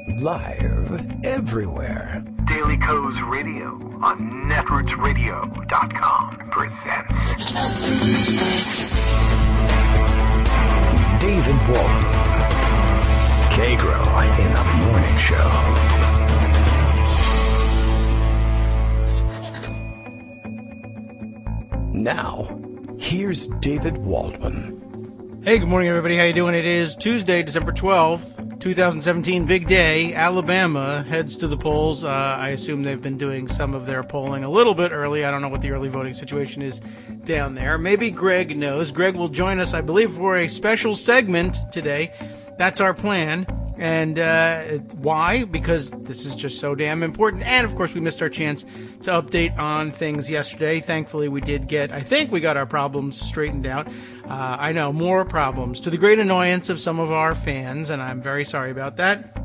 Live everywhere. Daily Co's Radio on netrootsradio.com presents David Walton. Kagro in the Morning Show. Now, here's David Waldman. Hey, good morning, everybody. How you doing? It is Tuesday, December 12th, 2017, big day. Alabama heads to the polls. I assume they've been doing some of their polling a little bit early. I don't know what the early voting situation is down there. Maybe Greg knows. Greg will join us, I believe, for a special segment today. That's our plan. And why? Because this is just so damn important. And, of course, we missed our chance to update on things yesterday. Thankfully, we got our problems straightened out. I know, more problems, to the great annoyance of some of our fans, and I'm very sorry about that.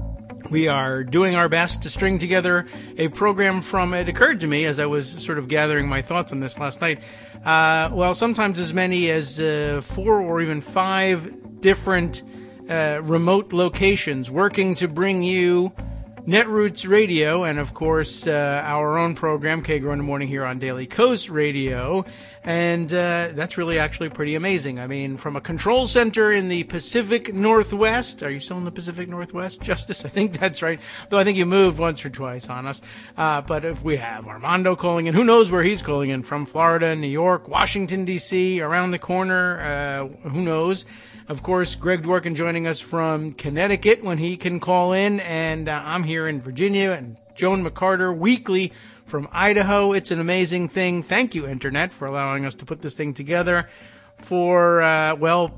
We are doing our best to string together a program it occurred to me as I was sort of gathering my thoughts on this last night. Sometimes as many as 4 or even 5 different remote locations working to bring you Netroots Radio and, of course, our own program, Kagro in the Morning, here on Daily Co's Radio. And that's really actually pretty amazing. I mean, from a control center in the Pacific Northwest. Are you still in the Pacific Northwest, Justice? I think that's right. Though I think you moved once or twice on us. But if we have Armando calling in, who knows where he's calling in from? Florida, New York, Washington, D.C., around the corner, who knows? Of course, Greg Dworkin joining us from Connecticut when he can call in, and I'm here in Virginia, and Joan McCarter weekly from Idaho. It's an amazing thing. Thank you, Internet, for allowing us to put this thing together for,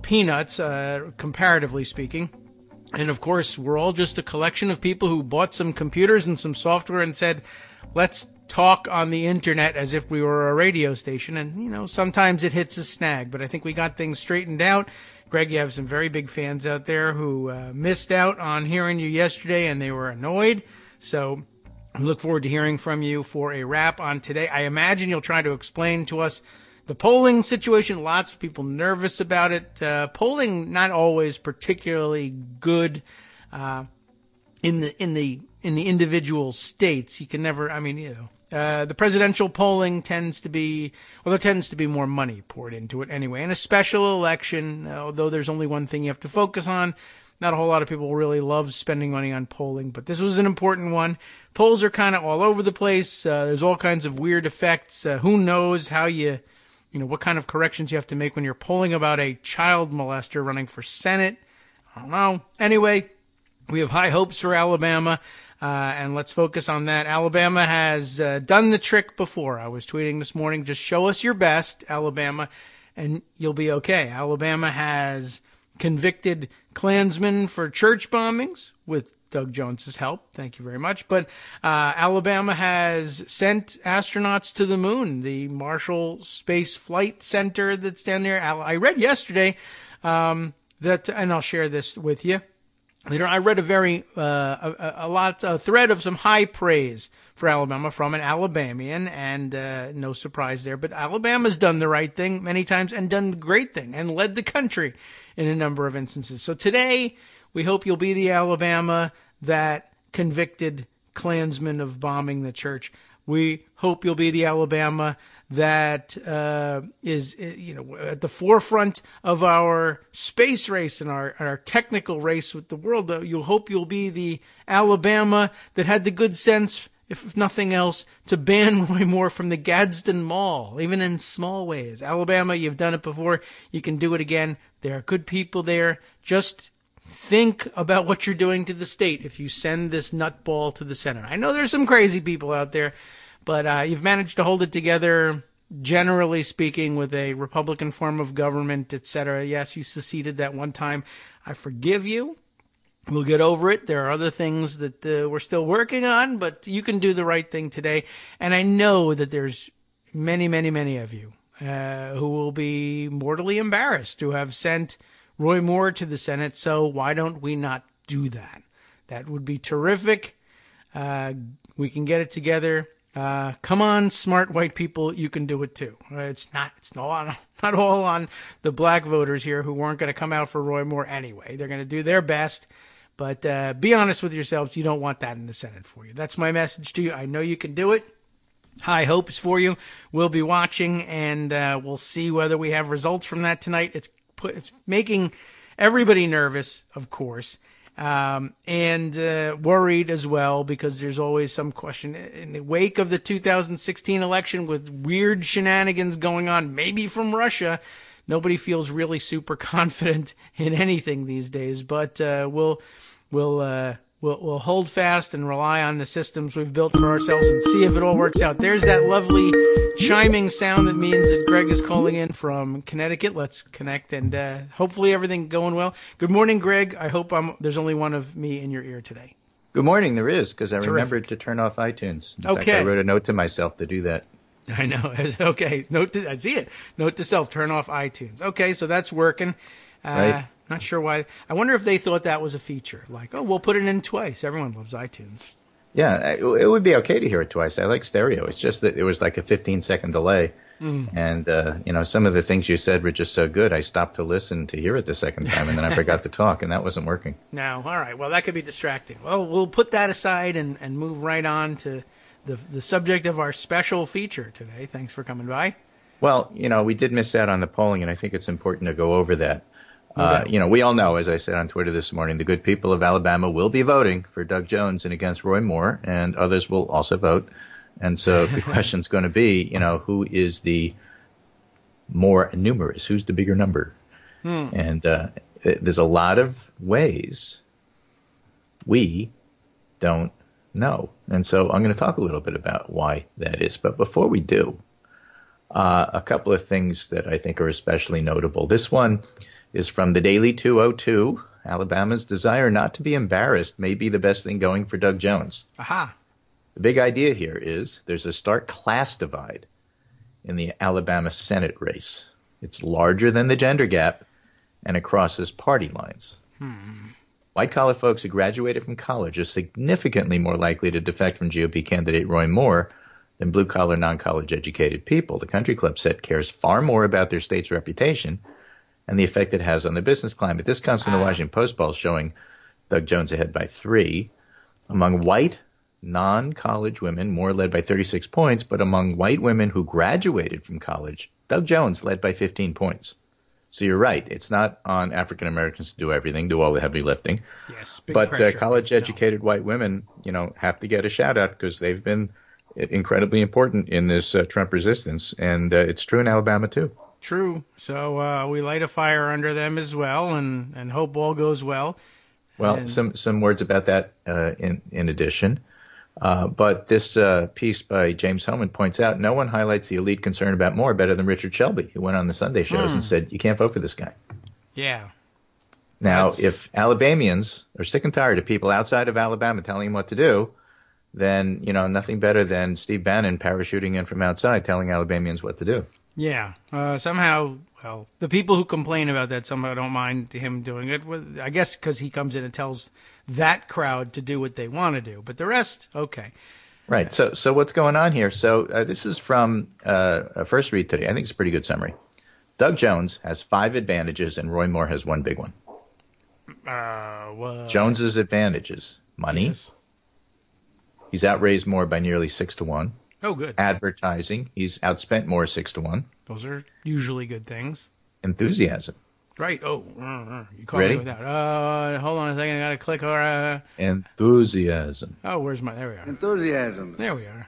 peanuts, comparatively speaking. And, of course, we're all just a collection of people who bought some computers and some software and said, let's talk on the Internet as if we were a radio station. And, sometimes it hits a snag, but I think we got things straightened out. Greg, you have some very big fans out there who missed out on hearing you yesterday, and they were annoyed. So I look forward to hearing from you for a wrap on today. I imagine you'll try to explain to us the polling situation. Lots of people nervous about it. Polling not always particularly good in the individual states. You can never. The presidential polling tends to be more money poured into it anyway. In a special election, although there's only one thing you have to focus on, not a whole lot of people really love spending money on polling, but this was an important one. Polls are kind of all over the place. There's all kinds of weird effects. Who knows how what kind of corrections you have to make when you're polling about a child molester running for Senate. I don't know. Anyway, we have high hopes for Alabama. And let's focus on that. Alabama has done the trick before. I was tweeting this morning, just show us your best, Alabama, and you'll be okay. Alabama has convicted Klansmen for church bombings with Doug Jones's help. Thank you very much. But Alabama has sent astronauts to the moon, the Marshall Space Flight Center that's down there. I read yesterday and I'll share this with you later. I read a thread of some high praise for Alabama from an Alabamian, and no surprise there. But Alabama's done the right thing many times and done the great thing and led the country in a number of instances. So today, we hope you'll be the Alabama that convicted Klansmen of bombing the church. We hope you'll be the Alabama that is at the forefront of our space race and our technical race with the world. You'll hope you'll be the Alabama that had the good sense, if nothing else, to ban Roy Moore from the Gadsden Mall, even in small ways. Alabama, you've done it before. You can do it again. There are good people there. Just think about what you're doing to the state if you send this nutball to the Senate. I know there's some crazy people out there, but you've managed to hold it together, generally speaking, with a Republican form of government, etc. Yes, you seceded that one time. I forgive you. We'll get over it. There are other things that we're still working on, but you can do the right thing today. And I know that there's many, many, many of you who will be mortally embarrassed to have sent Roy Moore to the Senate. So why don't we not do that? That would be terrific. We can get it together. Come on, smart white people, you can do it too. It's not all on the black voters here who weren't going to come out for Roy Moore anyway. They're going to do their best, But be honest with yourselves. You don't want that in the Senate for you. That's my message to you. I know you can do it. High hopes for you. We'll be watching, and we'll see whether we have results from that tonight. It's making everybody nervous, of course, and worried as well, because there's always some question in the wake of the 2016 election with weird shenanigans going on, maybe from Russia. Nobody feels really super confident in anything these days, but we'll hold fast and rely on the systems we've built for ourselves and see if it all works out. There's that lovely chiming sound that means that Greg is calling in from Connecticut. Let's connect, and hopefully everything going well. Good morning, Greg. I hope there's only one of me in your ear today. Good morning. There is, because I remembered to turn off iTunes. In fact, I wrote a note to myself to do that. I know. Okay. I see it. Note to self, turn off iTunes. Okay, so that's working. Right. Not sure why. I wonder if they thought that was a feature. Like, we'll put it in twice. Everyone loves iTunes. Yeah, it would be okay to hear it twice. I like stereo. It's just that it was like a 15-second delay. And, some of the things you said were just so good, I stopped to listen to hear it the second time, and then I forgot to talk, and that wasn't working. No. All right. Well, that could be distracting. Well, we'll put that aside and move right on to the subject of our special feature today. Thanks for coming by. Well, we did miss out on the polling, and I think it's important to go over that. We all know, as I said on Twitter this morning, the good people of Alabama will be voting for Doug Jones and against Roy Moore, and others will also vote. And so the question's going to be, who is the more numerous? Who's the bigger number? And there's a lot of ways we don't know. And so I'm going to talk a little bit about why that is. But before we do, a couple of things that I think are especially notable. This one is from the Daily 202. Alabama's desire not to be embarrassed may be the best thing going for Doug Jones. Aha. The big idea here is there's a stark class divide in the Alabama Senate race. It's larger than the gender gap, and it crosses party lines. White-collar folks who graduated from college are significantly more likely to defect from GOP candidate Roy Moore than blue-collar, non-college educated people. The Country Club set cares far more about their state's reputation and the effect it has on the business climate. This comes from the Washington Post poll showing Doug Jones ahead by 3. Among white, non-college women, Moore led by 36 points, but among white women who graduated from college, Doug Jones led by 15 points. So you're right. It's not on African Americans to do everything, do all the heavy lifting. Yes, big but pressure. college-educated white women, have to get a shout-out because they've been incredibly important in this Trump resistance, and it's true in Alabama too. True. So we light a fire under them as well, and hope all goes well. Well, and some words about that in addition. But this piece by James Homan points out no one highlights the elite concern about Moore better than Richard Shelby, who went on the Sunday shows and said, you can't vote for this guy. Yeah. Now, if Alabamians are sick and tired of people outside of Alabama telling them what to do, then, nothing better than Steve Bannon parachuting in from outside telling Alabamians what to do. Yeah. Somehow, well, the people who complain about that somehow don't mind him doing it. I guess because he comes in and tells that crowd to do what they want to do. But the rest, okay. Right. So what's going on here? So this is from a first read today. I think it's a pretty good summary. Doug Jones has 5 advantages and Roy Moore has 1 big one. Jones's advantages: money. Yes. He's outraised Moore by nearly 6-1. Oh, good. Advertising. He's outspent Moore 6-1. Those are usually good things. Enthusiasm. Right. Oh, you caught Ready? me with that. Hold on a second. I got to click. Enthusiasm. Oh, where's my? There we are. Enthusiasms. There we are.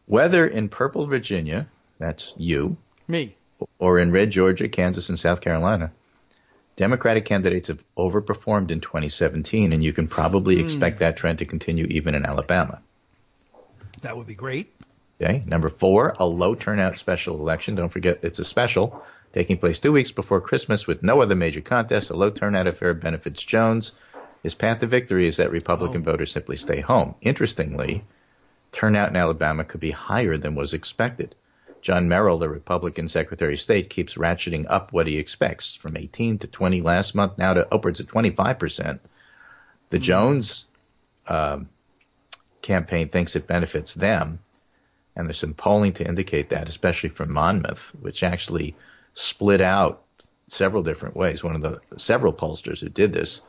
Whether in purple Virginia, that's you, Me. or in red Georgia, Kansas, and South Carolina, Democratic candidates have overperformed in 2017, and you can probably expect that trend to continue even in Alabama. That would be great. Okay. Number 4, a low turnout special election. Don't forget, it's a special taking place 2 weeks before Christmas with no other major contest. A low turnout affair benefits Jones. His path to victory is that Republican voters simply stay home. Interestingly, turnout in Alabama could be higher than was expected. John Merrill, the Republican Secretary of State, keeps ratcheting up what he expects from 18 to 20 last month, now to upwards of 25%. The Jones campaign thinks it benefits them, and there's some polling to indicate that, especially from Monmouth, which actually split out several different ways. One of the several pollsters who did this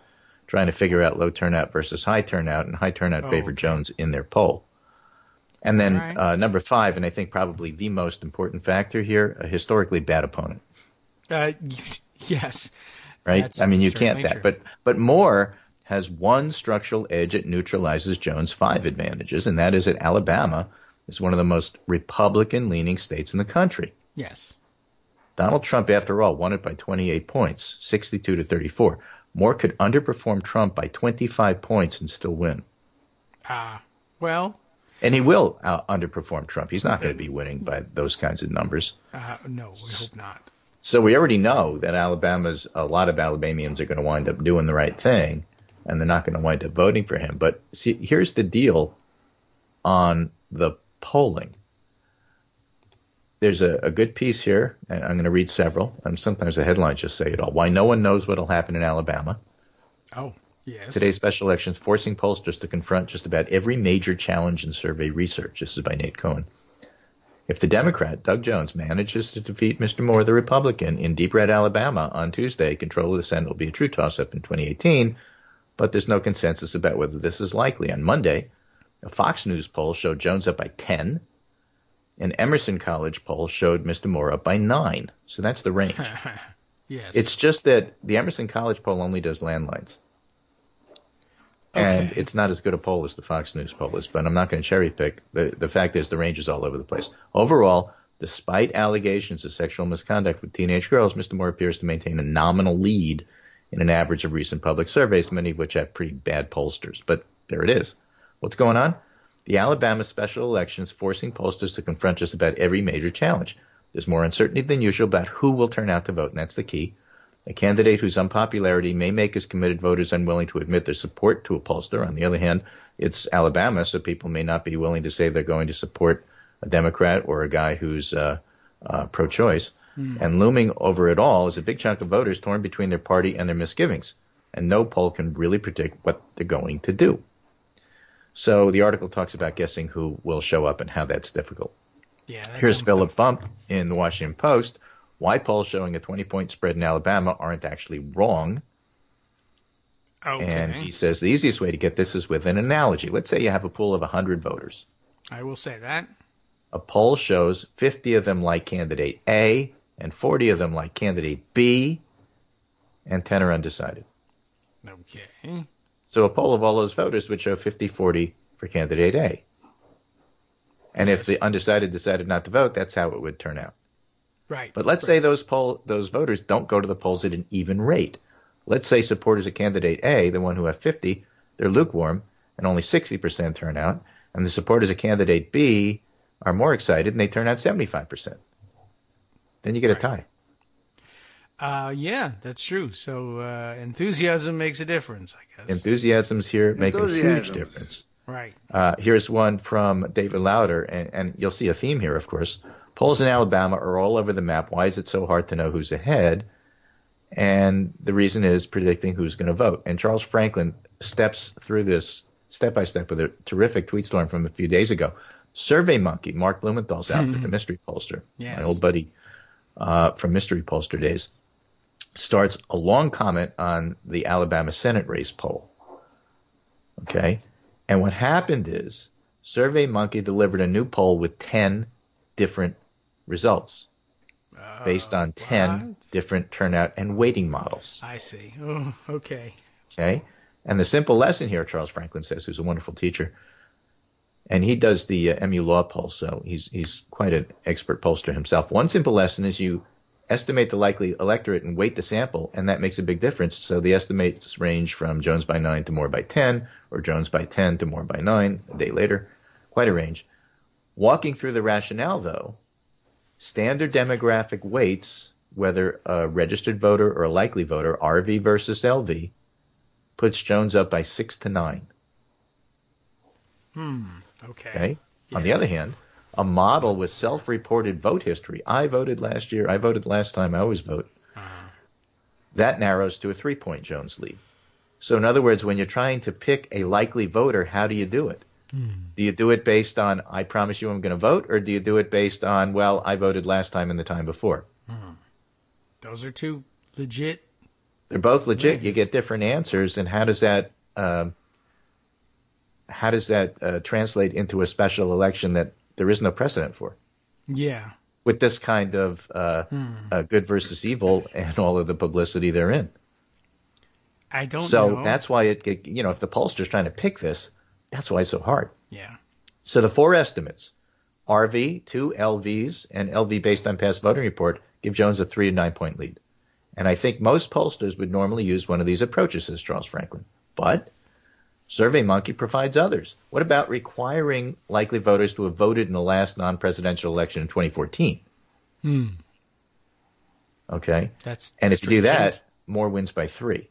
trying to figure out low turnout versus high turnout, and high turnout favored Jones in their poll. And then number 5, and I think probably the most important factor here, a historically bad opponent. Yes. Right? I mean, you can't that. But Moore has one structural edge that neutralizes Jones' 5 advantages, and that is that Alabama is one of the most Republican-leaning states in the country. Yes. Donald Trump, after all, won it by 28 points, 62-34. Moore could underperform Trump by 25 points and still win. Well. And he will underperform Trump. He's not going to be winning by those kinds of numbers. No, we hope not. So we already know that a lot of Alabamians are going to wind up doing the right thing, and they're not going to wind up voting for him. But see, here's the deal on the polling. There's a good piece here, and I'm going to read several, and sometimes the headlines just say it all. Why no one knows what will happen in Alabama. Oh, yes. Today's special elections forcing pollsters to confront just about every major challenge in survey research. This is by Nate Cohen. If the Democrat, Doug Jones, manages to defeat Mr. Moore, the Republican, in deep red Alabama on Tuesday, control of the Senate will be a true toss-up in 2018, but there's no consensus about whether this is likely. On Monday, a Fox News poll showed Jones up by 10. An Emerson College poll showed Mr. Moore up by 9. So that's the range. Yes. It's just that the Emerson College poll only does landlines. And it's not as good a poll as the Fox News poll is, but I'm not going to cherry pick. The fact is the range is all over the place. Overall, despite allegations of sexual misconduct with teenage girls, Mr. Moore appears to maintain a nominal lead in an average of recent public surveys, many of which have pretty bad pollsters. But there it is. What's going on? The Alabama special elections forcing pollsters to confront just about every major challenge. There's more uncertainty than usual about who will turn out to vote, and that's the key. A candidate whose unpopularity may make his committed voters unwilling to admit their support to a pollster. On the other hand, it's Alabama, so people may not be willing to say they're going to support a Democrat or a guy who's pro-choice. And looming over it all is a big chunk of voters torn between their party and their misgivings, and no poll can really predict what they're going to do. So the article talks about guessing who will show up and how that's difficult. Yeah, Here's Philip Bump in the Washington Post. Why polls showing a 20-point spread in Alabama aren't actually wrong. Okay. And he says the easiest way to get this is with an analogy. Let's say you have a pool of 100 voters. I will say that. A poll shows 50 of them like candidate A, and 40 of them like candidate B, and 10 are undecided. Okay. So a poll of all those voters would show 50-40 for candidate A. And if the undecided decided not to vote, that's how it would turn out. Right. But let's say those voters don't go to the polls at an even rate. Let's say supporters of candidate A, the one who have 50, they're lukewarm and only 60% turn out, and the supporters of candidate B are more excited and they turn out 75%. Then you get a tie. Yeah, that's true. So enthusiasm makes a difference, I guess. Enthusiasms here make a huge difference. Right. Here's one from David Lauder, and you'll see a theme here, of course. Polls in Alabama are all over the map. Why is it so hard to know who's ahead? And the reason is predicting who's going to vote. And Charles Franklin steps through this step by step with a terrific tweet storm from a few days ago. SurveyMonkey, Mark Blumenthal's outfit, the mystery pollster, my old buddy from mystery pollster days, starts a long comment on the Alabama Senate race poll. Okay? And what happened is SurveyMonkey delivered a new poll with 10 different results based on 10 different turnout and weighting models. I see. Oh, okay. Okay? And the simple lesson here, Charles Franklin says, who's a wonderful teacher, and he does the MU Law poll, so he's quite an expert pollster himself. One simple lesson is you estimate the likely electorate and weight the sample, and that makes a big difference. So the estimates range from Jones by 9 to Moore by 10, or Jones by 10 to Moore by 9 a day later. Quite a range. Walking through the rationale, though, standard demographic weights, whether a registered voter or a likely voter, RV versus LV, puts Jones up by 6 to 9. Okay. Yes. On the other hand, a model with self-reported vote history, I voted last year, I voted last time, I always vote, that narrows to a 3-point Jones lead. So in other words, when you're trying to pick a likely voter, how do you do it? Do you do it based on, I promise you I'm going to vote, or do you do it based on, well, I voted last time and the time before? Those are two legit They're both legit. Nice. You get different answers, and how does that translate into a special election that there is no precedent for? Yeah. With this kind of good versus evil and all of the publicity therein. I don't know. So that's why if the pollster's trying to pick this, that's why it's so hard. Yeah. So the four estimates, RV, 2 LVs, and LV based on past voting report, give Jones a 3 to 9 point lead. And I think most pollsters would normally use one of these approaches, says Charles Franklin. But SurveyMonkey provides others. What about requiring likely voters to have voted in the last non-presidential election in 2014? Okay. And if you do that, Moore wins by 3.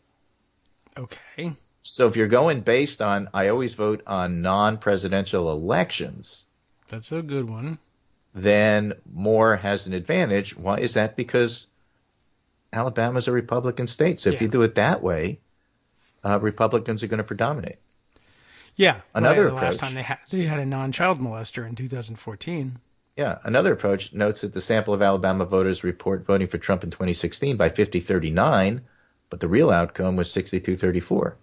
Okay. So if you're going based on, I always vote on non-presidential elections, that's a good one. Then Moore has an advantage. Why is that? Because Alabama's a Republican state. So if you do it that way, Republicans are going to predominate. Yeah. Another the approach. last time they had a non-child molester in 2014. Yeah. Another approach notes that the sample of Alabama voters report voting for Trump in 2016 by 50-39, but the real outcome was 62-34.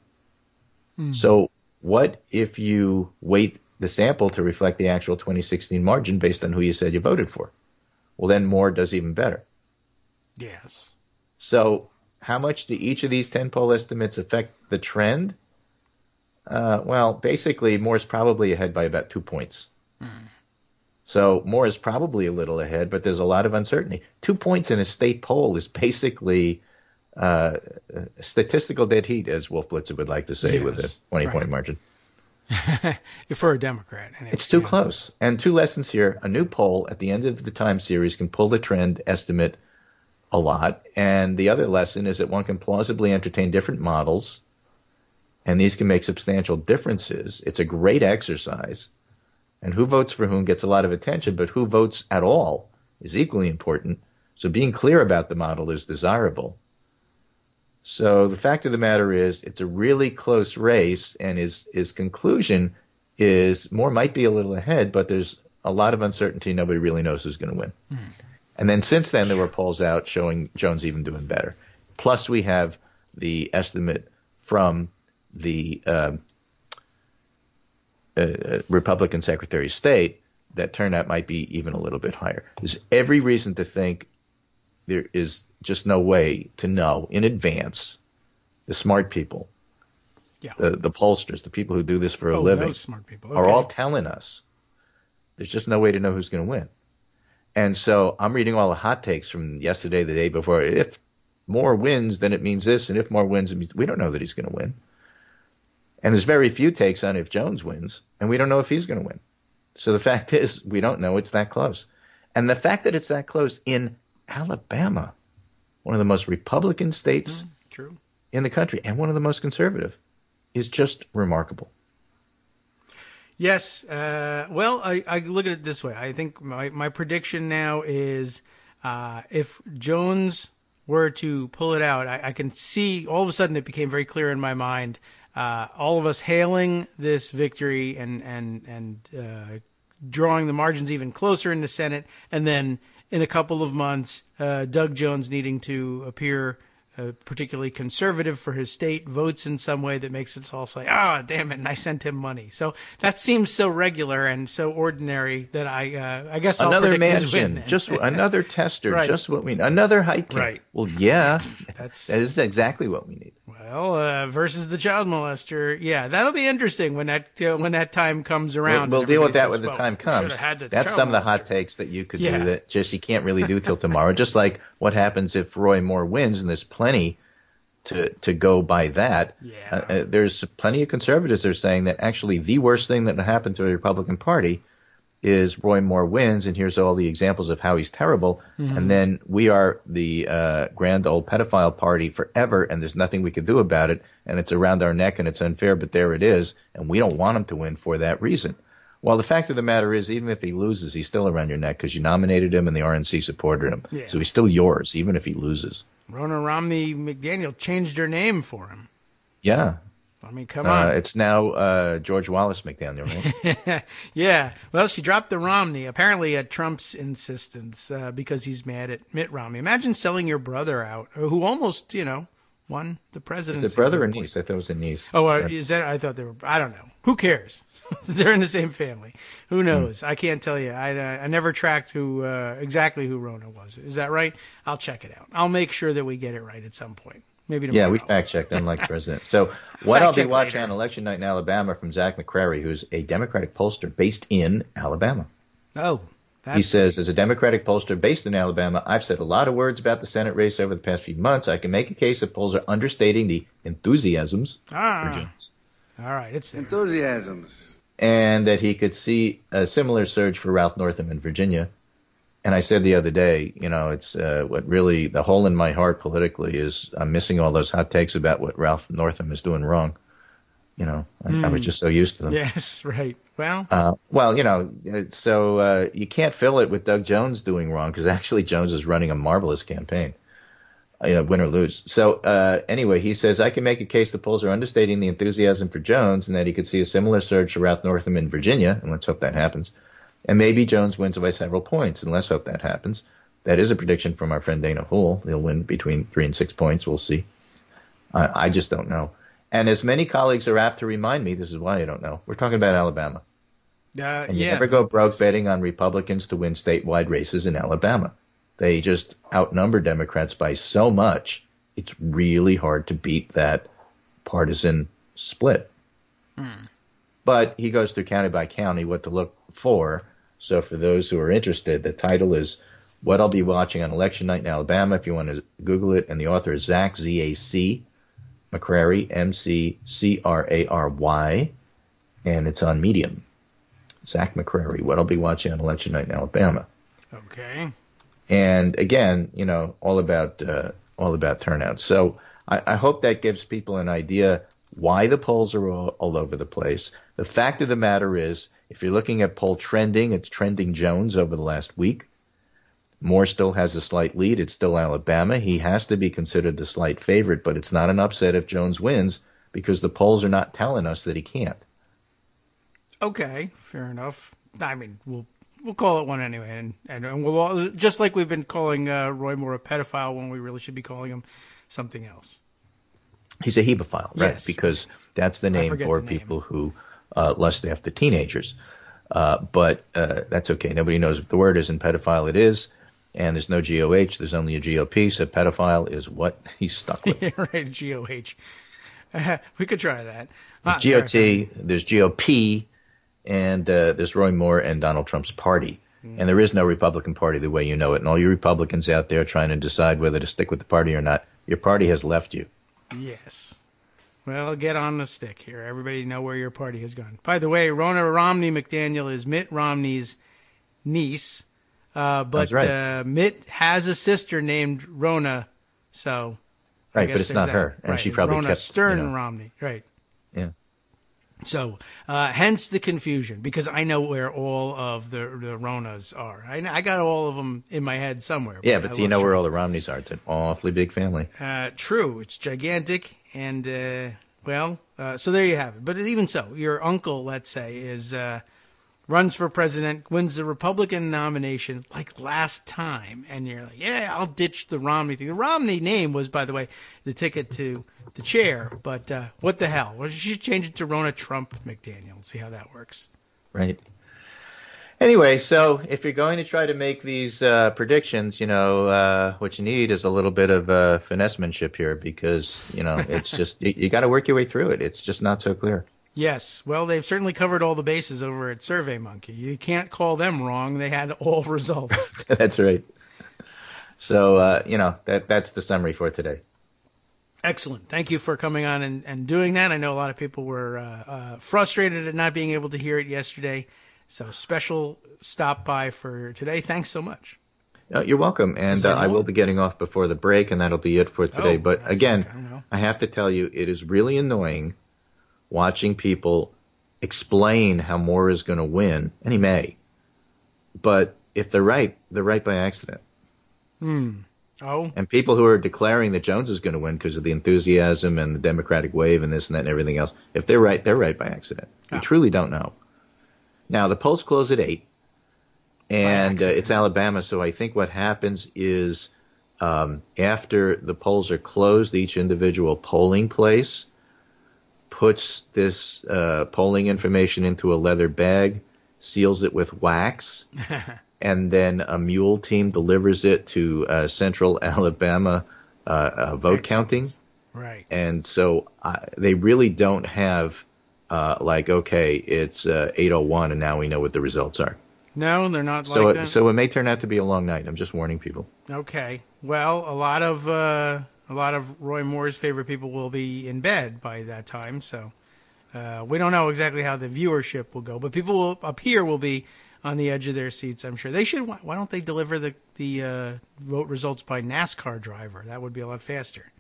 So what if you weight the sample to reflect the actual 2016 margin based on who you said you voted for? Well, then Moore does even better. Yes. So how much do each of these 10 poll estimates affect the trend? Well, basically, Moore's probably ahead by about 2 points. So Moore is probably a little ahead, but there's a lot of uncertainty. 2 points in a state poll is basically statistical dead heat, as Wolf Blitzer would like to say, with a 20-point margin. For a Democrat. Anyway, it's too close. And 2 lessons here. A new poll at the end of the time series can pull the trend estimate a lot. And the other lesson is that one can plausibly entertain different models, and these can make substantial differences. It's a great exercise. And who votes for whom gets a lot of attention, but who votes at all is equally important. So being clear about the model is desirable. So the fact of the matter is it's a really close race, and his conclusion is Moore might be a little ahead, but there's a lot of uncertainty. Nobody really knows who's going to win. And then since then, there were polls out showing Jones even doing better. Plus, we have the estimate from the Republican Secretary of State that turnout might be even a little bit higher. There's every reason to think there is just no way to know in advance. The smart people, the pollsters, the people who do this for a living, those smart people. are all telling us there's just no way to know who's going to win. And so I'm reading all the hot takes from yesterday, the day before. If Moore wins, then it means this, and if Moore wins, it means we don't know that he's going to win. And there's very few takes on if Jones wins, and we don't know if he's going to win. So the fact is, we don't know it's that close. And the fact that it's that close in Alabama, one of the most Republican states in the country and one of the most conservative, is just remarkable. Yes. Well, I look at it this way. I think my prediction now is if Jones were to pull it out, I can see all of a sudden it became very clear in my mind, all of us hailing this victory and drawing the margins even closer in the Senate, and then in a couple of months, Doug Jones needing to appear particularly conservative for his state, votes in some way that makes us all say, damn it, and I sent him money. So that seems so regular and so ordinary that I guess I'll another predict his mansion, win. just another tester, Right. just what we need. Another hiking. Right. Well, yeah, that is exactly what we need. Well, versus the child molester, yeah, that'll be interesting when that time comes around. We'll and deal with that everybody when the says, time comes. should have had the That's child some of the molester. hot takes that you could Yeah. do that just you can't really do till tomorrow. Just like what happens if Roy Moore wins, and there's plenty to go by that. Yeah. There's plenty of conservatives that are saying that actually the worst thing that happened to the Republican Party is Roy Moore wins, and here's all the examples of how he's terrible, and then we are the grand old pedophile party forever, and there's nothing we could do about it, and it's around our neck, and it's unfair, but there it is, and we don't want him to win for that reason. Well, the fact of the matter is, even if he loses, he's still around your neck because you nominated him and the RNC supported him. Yeah. So he's still yours, even if he loses. Ronna Romney McDaniel changed her name for him. Yeah. I mean, come on. It's now George Wallace McDaniel, right? Yeah. Well, she dropped the Romney, apparently at Trump's insistence, because he's mad at Mitt Romney. Imagine selling your brother out, who almost, won the presidency. Is it brother or niece? I thought it was a niece. Oh, is that? I thought they were. I don't know. Who cares? They're in the same family. Who knows? I can't tell you. I never tracked who exactly who Rona was. Is that right? I'll check it out. I'll make sure that we get it right at some point. Maybe tomorrow. Yeah, we fact-checked, unlike the president. So what I'll be watching on Election Night in Alabama from Zach McCrary, who's a Democratic pollster based in Alabama. Oh, he says, as a Democratic pollster based in Alabama, I've said a lot of words about the Senate race over the past few months. I can make a case that polls are understating the enthusiasms for Jones. All right, it's there. Enthusiasms. And that he could see a similar surge for Ralph Northam in Virginia. And I said the other day, it's what really the hole in my heart politically is I'm missing all those hot takes about what Ralph Northam is doing wrong. I was just so used to them. Yes, right. Well, so you can't fill it with Doug Jones doing wrong because actually Jones is running a marvelous campaign, win or lose. So anyway, he says, I can make a case the polls are understating the enthusiasm for Jones and that he could see a similar surge to Ralph Northam in Virginia, and let's hope that happens. And maybe Jones wins by several points, and let's hope that happens. That is a prediction from our friend Dana Houle. He'll win between 3 and 6 points. We'll see. I just don't know. And as many colleagues are apt to remind me, this is why I don't know. We're talking about Alabama. And you never go broke betting on Republicans to win statewide races in Alabama. They just outnumber Democrats by so much, it's really hard to beat that partisan split. But he goes through county by county what to look for. So for those who are interested, the title is What I'll Be Watching on Election Night in Alabama, if you want to Google it. And the author is Zach, Z-A-C, McCrary, M-C-C-R-A-R-Y. And it's on Medium. Zach McCrary, What I'll Be Watching on Election Night in Alabama. Okay. And again, all about turnout. So I hope that gives people an idea why the polls are all over the place. The fact of the matter is, if you're looking at poll trending, it's trending Jones over the last week. Moore still has a slight lead. It's still Alabama. He has to be considered the slight favorite, but it's not an upset if Jones wins because the polls are not telling us that he can't. Okay, fair enough. I mean, we'll call it one anyway, and we'll all, just like we've been calling Roy Moore a pedophile when we really should be calling him something else. He's a hebephile, right? Yes. Because that's the name for people who lust after teenagers. But that's okay. Nobody knows what the word is. In pedophile, it is. And there's no GOH. There's only a GOP. So pedophile is what he's stuck with. Right, GOH. We could try that. There's GOT. There's GOP. And there's Roy Moore and Donald Trump's party. And there is no Republican Party the way you know it. And all you Republicans out there trying to decide whether to stick with the party or not, your party has left you. Yes. Well, get on the stick here. Everybody know where your party has gone. By the way, Rona Romney McDaniel is Mitt Romney's niece. But That's right. Mitt has a sister named Rona, so right, but it's not her, and right. she probably Rona kept Stern Romney, right? Yeah. So, hence the confusion, because I know where all of the Ronas are. I got all of them in my head somewhere. Yeah, but do you know where all the Romneys are? It's an awfully big family. True, it's gigantic, and so there you have it. But even so, your uncle, let's say, is runs for president, wins the Republican nomination like last time, and you're like, yeah, I'll ditch the Romney thing. The Romney name was, by the way, the ticket to the chair, but what the hell? Well, you should change it to Rona Trump McDaniel and see how that works. Right. Anyway, so if you're going to try to make these predictions, what you need is a little bit of finessemanship here because, it's just, you got to work your way through it. It's just not so clear. Yes. Well, they've certainly covered all the bases over at SurveyMonkey. You can't call them wrong. They had all results. That's right. So, that's the summary for today. Excellent. Thank you for coming on and doing that. I know a lot of people were frustrated at not being able to hear it yesterday. So special stop by for today. Thanks so much. You're welcome. And I will be getting off before the break, and that'll be it for today. But again, I have to tell you, it is really annoying watching people explain how Moore is going to win, and he may. But if they're right by accident. Oh. And people who are declaring that Jones is going to win because of the enthusiasm and the Democratic wave and this and that and everything else, if they're right by accident. We truly don't know. Now, the polls close at 8, and it's Alabama, so I think what happens is After the polls are closed, each individual polling place puts this polling information into a leather bag, seals it with wax, and then a mule team delivers it to Central Alabama vote counting. Right. And so they really don't have okay, it's 8:01 and now we know what the results are. No, they're not So like that. So it may turn out to be a long night. I'm just warning people. Okay. Well, a lot of Roy Moore's favorite people will be in bed by that time, so we don't know exactly how the viewership will go, but people up here will be on the edge of their seats, I'm sure. They should. Why don't they deliver the vote results by NASCAR driver? That would be a lot faster.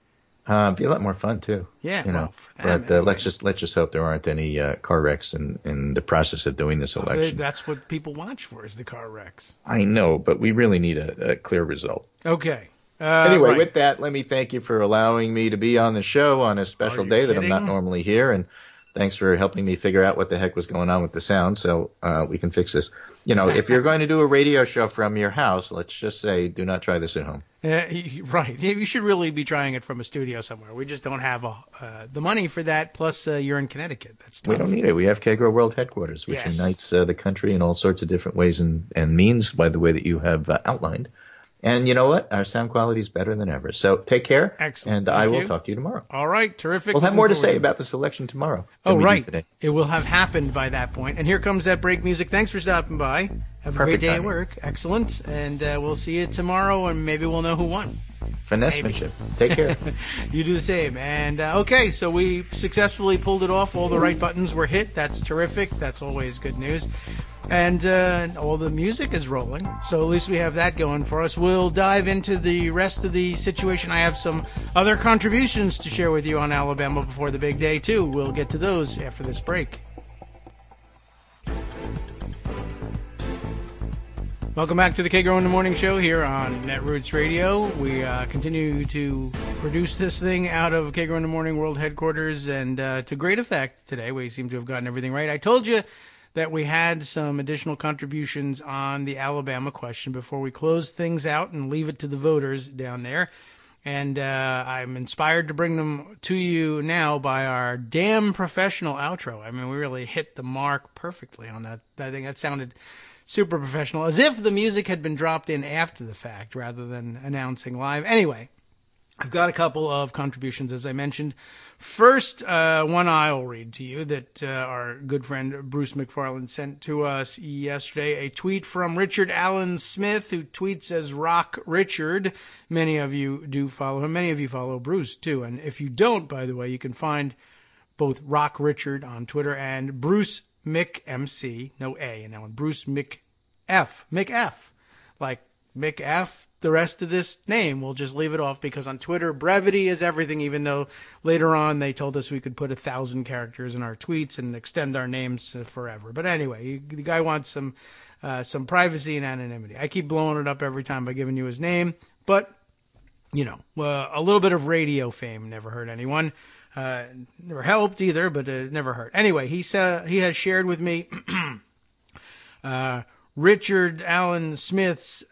Be a lot more fun too. Yeah, you know. well, for them, but anyway. let's just hope there aren't any car wrecks in the process of doing this election. That's what people watch for, is the car wrecks. I know, but we really need a clear result. Okay. Anyway, right. with that, let me thank you for allowing me to be on the show on a special day that I'm not normally here, and thanks for helping me figure out what the heck was going on with the sound, so we can fix this. You know, if you're going to do a radio show from your house, let's just say, do not try this at home. Right. You should really be trying it from a studio somewhere. We just don't have the money for that. Plus, you're in Connecticut. That's tough. We don't need it. We have Kagro World Headquarters, which unites the country in all sorts of different ways and means, by the way that you have outlined. And you know what? Our sound quality is better than ever. So take care. Excellent. And Thank I will you. talk to you tomorrow. All right. Terrific. We'll have Looking more to forward say it. about this election tomorrow. Oh, than we do right. today. It will have happened by that point. And here comes that break music. Thanks for stopping by. Have a Perfect great day timing. at work. Excellent. And we'll see you tomorrow, and maybe we'll know who won. Finessemanship. Take care. You do the same. And okay, so we successfully pulled it off. All the right buttons were hit. That's terrific. That's always good news. And all the music is rolling, so at least we have that going for us. We'll dive into the rest of the situation. I have some other contributions to share with you on Alabama before the big day, too. We'll get to those after this break. Welcome back to the Kagro in the Morning Show here on Netroots Radio. We continue to produce this thing out of Kagro in the Morning World Headquarters, and to great effect today. We seem to have gotten everything right. I told you that we had some additional contributions on the Alabama question before we close things out and leave it to the voters down there. And I'm inspired to bring them to you now by our damn professional outro. I mean, we really hit the mark perfectly on that. I think that sounded super professional, as if the music had been dropped in after the fact rather than announcing live. Anyway, I've got a couple of contributions, as I mentioned. First, one I'll read to you that our good friend Bruce McFarland sent to us yesterday. A tweet from Richard Allen Smith, who tweets as Rock Richard. Many of you do follow him. Many of you follow Bruce, too. And if you don't, by the way, you can find both Rock Richard on Twitter and Bruce MC, no A in that one, Bruce McF, like Mick F. The rest of this name, we'll just leave it off because on Twitter, brevity is everything, even though later on they told us we could put 1,000 characters in our tweets and extend our names forever. But anyway, the guy wants some privacy and anonymity. I keep blowing it up every time by giving you his name, but, you know, a little bit of radio fame never hurt anyone. Never helped either, but it never hurt. Anyway, he has shared with me Richard Allen Smith's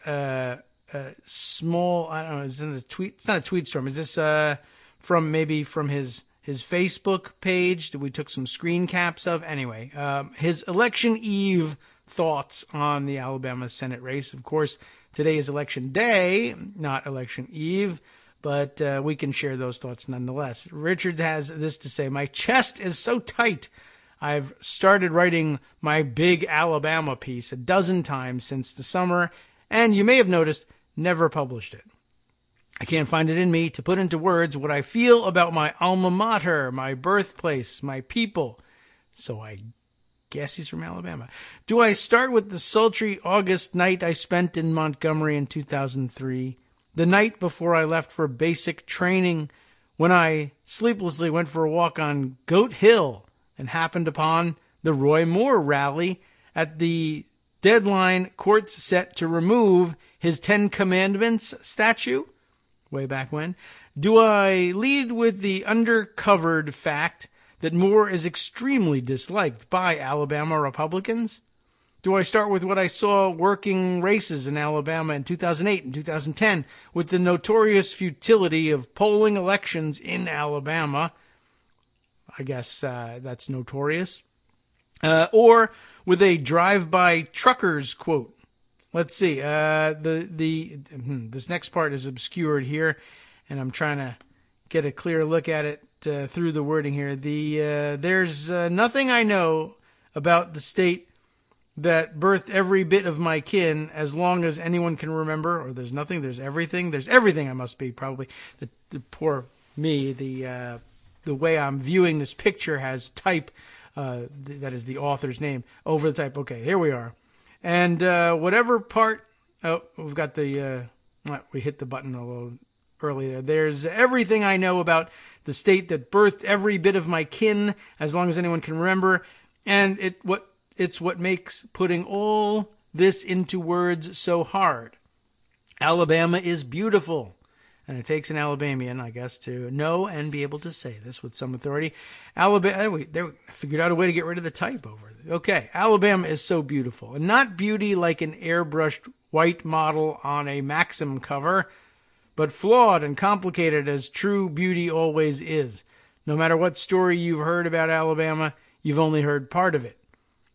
small, I don't know, is in the tweet. It's not a tweet storm. Is this from his Facebook page that we took some screen caps of? Anyway, his election eve thoughts on the Alabama Senate race. Of course, today is election day, not election eve, but we can share those thoughts nonetheless. Richard has this to say: "My chest is so tight. I've started writing my big Alabama piece 12 times since the summer, and you may have noticed, never published it. I can't find it in me to put into words what I feel about my alma mater, my birthplace, my people. So I guess he's from Alabama. Do I start with the sultry August night I spent in Montgomery in 2003, the night before I left for basic training, when I sleeplessly went for a walk on Goat Hill and happened upon the Roy Moore rally at the deadline courts set to remove his 10 Commandments statue way back when? Do I lead with the undercovered fact that Moore is extremely disliked by Alabama Republicans? Do I start with what I saw working races in Alabama in 2008 and 2010 with the notorious futility of polling elections in Alabama? I guess that's notorious. Or with a drive-by truckers quote. Let's see. This next part is obscured here, and I'm trying to get a clear look at it through the wording here. There's nothing I know about the state that birthed every bit of my kin as long as anyone can remember. Or there's nothing. There's everything. There's everything. I must be probably the poor me. The way I'm viewing this picture has type. That is the author's name over the type. Okay, here we are. And whatever part, we've got we hit the button a little early there. There's everything I know about the state that birthed every bit of my kin, as long as anyone can remember. And it's what makes putting all this into words so hard. Alabama is beautiful. And it takes an Alabamian, I guess, to know and be able to say this with some authority. Alabama, they figured out a way to get rid of the type over it. Okay, Alabama is so beautiful. And not beauty like an airbrushed white model on a Maxim cover, but flawed and complicated as true beauty always is. No matter what story you've heard about Alabama, you've only heard part of it.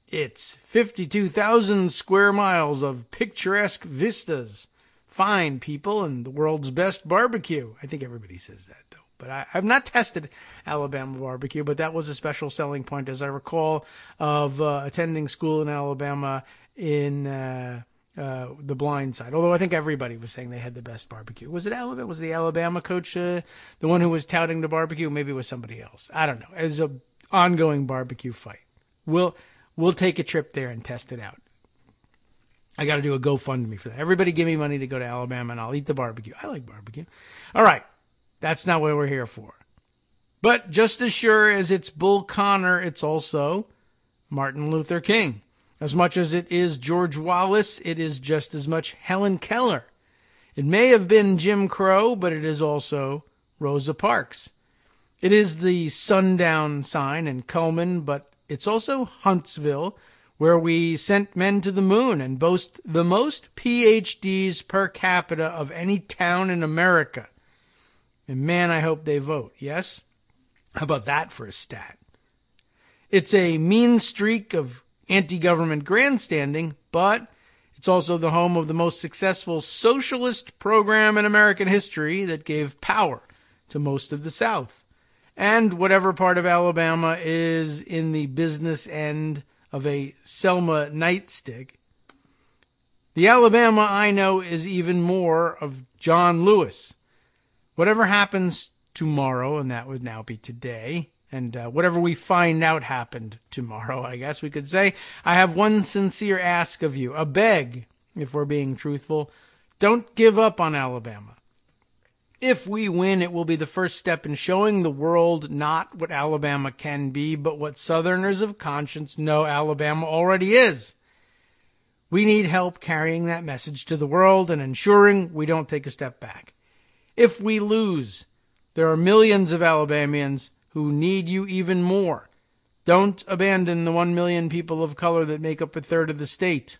It's 52,000 square miles of picturesque vistas, fine people, and the world's best barbecue. I think everybody says that, though. But I've not tested Alabama barbecue, but that was a special selling point, as I recall, of attending school in Alabama in the blind side. Although I think everybody was saying they had the best barbecue. Was it Alabama? Was the Alabama coach the one who was touting the barbecue? Maybe it was somebody else. I don't know. It's an ongoing barbecue fight. We'll take a trip there and test it out. I got to do a GoFundMe for that. Everybody give me money to go to Alabama, and I'll eat the barbecue. I like barbecue. All right. That's not what we're here for. But just as sure as it's Bull Connor, it's also Martin Luther King. As much as it is George Wallace, it is just as much Helen Keller. It may have been Jim Crow, but it is also Rosa Parks. It is the sundown sign in Coleman, but it's also Huntsville, where we sent men to the moon and boast the most PhDs per capita of any town in America. And man, I hope they vote. Yes? How about that for a stat? It's a mean streak of anti-government grandstanding, but it's also the home of the most successful socialist program in American history that gave power to most of the South. And whatever part of Alabama is in the business end of a Selma nightstick, the Alabama I know is even more of John Lewis. Whatever happens tomorrow, and that would now be today, and whatever we find out happened tomorrow, I guess we could say, I have one sincere ask of you, a beg, if we're being truthful. Don't give up on Alabama. If we win, it will be the first step in showing the world not what Alabama can be, but what Southerners of conscience know Alabama already is. We need help carrying that message to the world and ensuring we don't take a step back. If we lose, there are millions of Alabamians who need you even more. Don't abandon the 1 million people of color that make up a third of the state.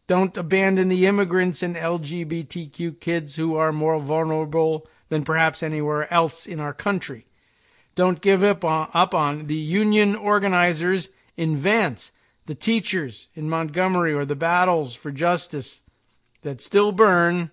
Don't abandon the immigrants and LGBTQ kids who are more vulnerable than perhaps anywhere else in our country. Don't give up on the union organizers in Vance, the teachers in Montgomery, or the battles for justice that still burn,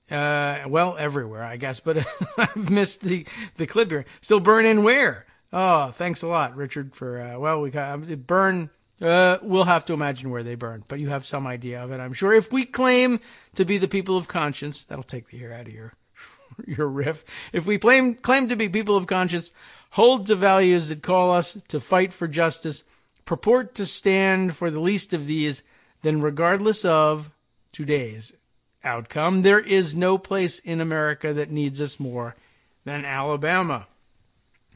everywhere, I guess, but I've missed the clip here. Still burn in where? Oh, thanks a lot, Richard, for, we got burn. We'll have to imagine where they burn, but you have some idea of it, I'm sure. If we claim to be the people of conscience, that'll take the air out of your riff. If we claim to be people of conscience, hold to values that call us to fight for justice, purport to stand for the least of these, then regardless of today's outcome, there is no place in America that needs us more than Alabama.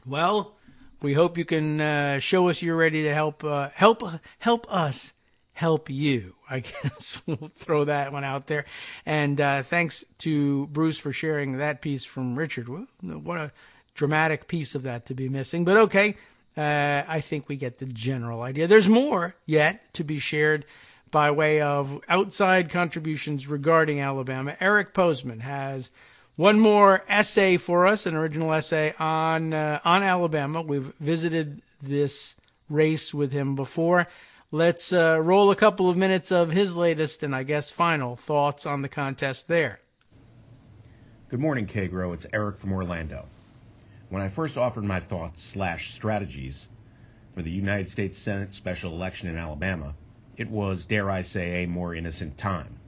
Well, we hope you can show us you're ready to help us help you. I guess we'll throw that one out there. And thanks to Bruce for sharing that piece from Richard. What a dramatic piece of that to be missing. But okay, I think we get the general idea. There's more yet to be shared by way of outside contributions regarding Alabama. Eric Postman has one more essay for us, an original essay on Alabama. We've visited this race with him before. Let's roll a couple of minutes of his latest and I guess final thoughts on the contest there. Good morning, Kagro. It's Eric from Orlando. When I first offered my thoughts/strategies for the United States Senate special election in Alabama, it was, dare I say, a more innocent time.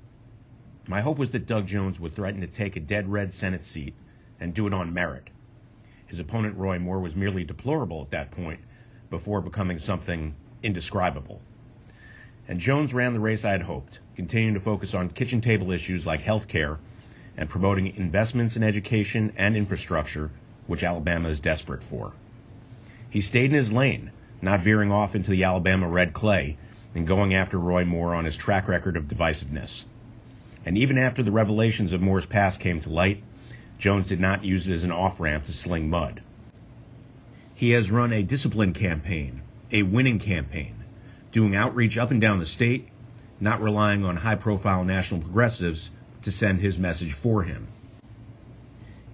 My hope was that Doug Jones would threaten to take a dead red Senate seat and do it on merit. His opponent, Roy Moore, was merely deplorable at that point before becoming something indescribable. And Jones ran the race I had hoped, continuing to focus on kitchen table issues like health care and promoting investments in education and infrastructure, which Alabama is desperate for. He stayed in his lane, not veering off into the Alabama red clay and going after Roy Moore on his track record of divisiveness. And even after the revelations of Moore's past came to light, Jones did not use it as an off-ramp to sling mud. He has run a disciplined campaign, a winning campaign, doing outreach up and down the state, not relying on high-profile national progressives to send his message for him.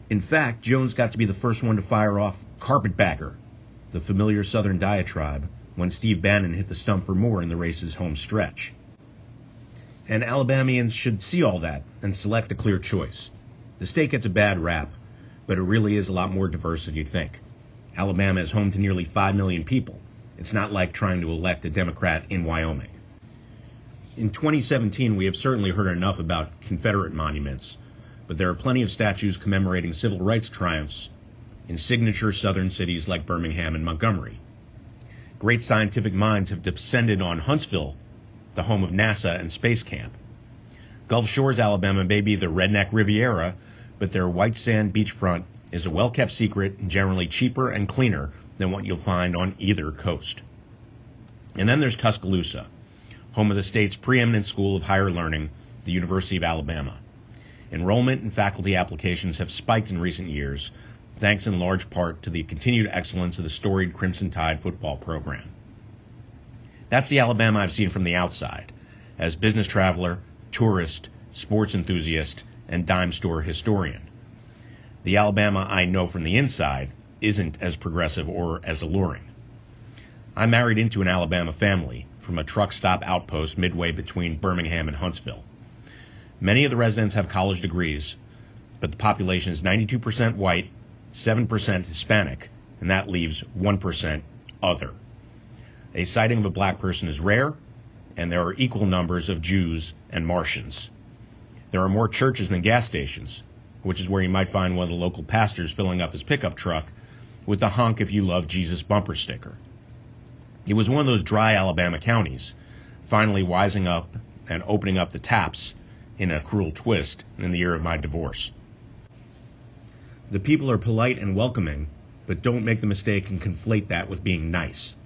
In fact, Jones got to be the first one to fire off Carpetbagger, the familiar Southern diatribe, when Steve Bannon hit the stump for Moore in the race's home stretch. And Alabamians should see all that and select a clear choice. The state gets a bad rap, but it really is a lot more diverse than you think. Alabama is home to nearly 5 million people. It's not like trying to elect a Democrat in Wyoming. In 2017, we have certainly heard enough about Confederate monuments, but there are plenty of statues commemorating civil rights triumphs in signature southern cities like Birmingham and Montgomery. Great scientific minds have descended on Huntsville, the home of NASA and Space Camp. Gulf Shores, Alabama may be the redneck Riviera, but their white sand beachfront is a well-kept secret and generally cheaper and cleaner than what you'll find on either coast. And then there's Tuscaloosa, home of the state's preeminent school of higher learning, the University of Alabama. Enrollment and faculty applications have spiked in recent years, thanks in large part to the continued excellence of the storied Crimson Tide football program. That's the Alabama I've seen from the outside, as business traveler, tourist, sports enthusiast, and dime store historian. The Alabama I know from the inside isn't as progressive or as alluring. I married into an Alabama family from a truck stop outpost midway between Birmingham and Huntsville. Many of the residents have college degrees, but the population is 92% white, 7% Hispanic, and that leaves 1% other. A sighting of a black person is rare, and there are equal numbers of Jews and Martians. There are more churches than gas stations, which is where you might find one of the local pastors filling up his pickup truck with the "Honk If You Love Jesus" bumper sticker. It was one of those dry Alabama counties, finally wising up and opening up the taps in a cruel twist in the year of my divorce. The people are polite and welcoming, but don't make the mistake and conflate that with being nice.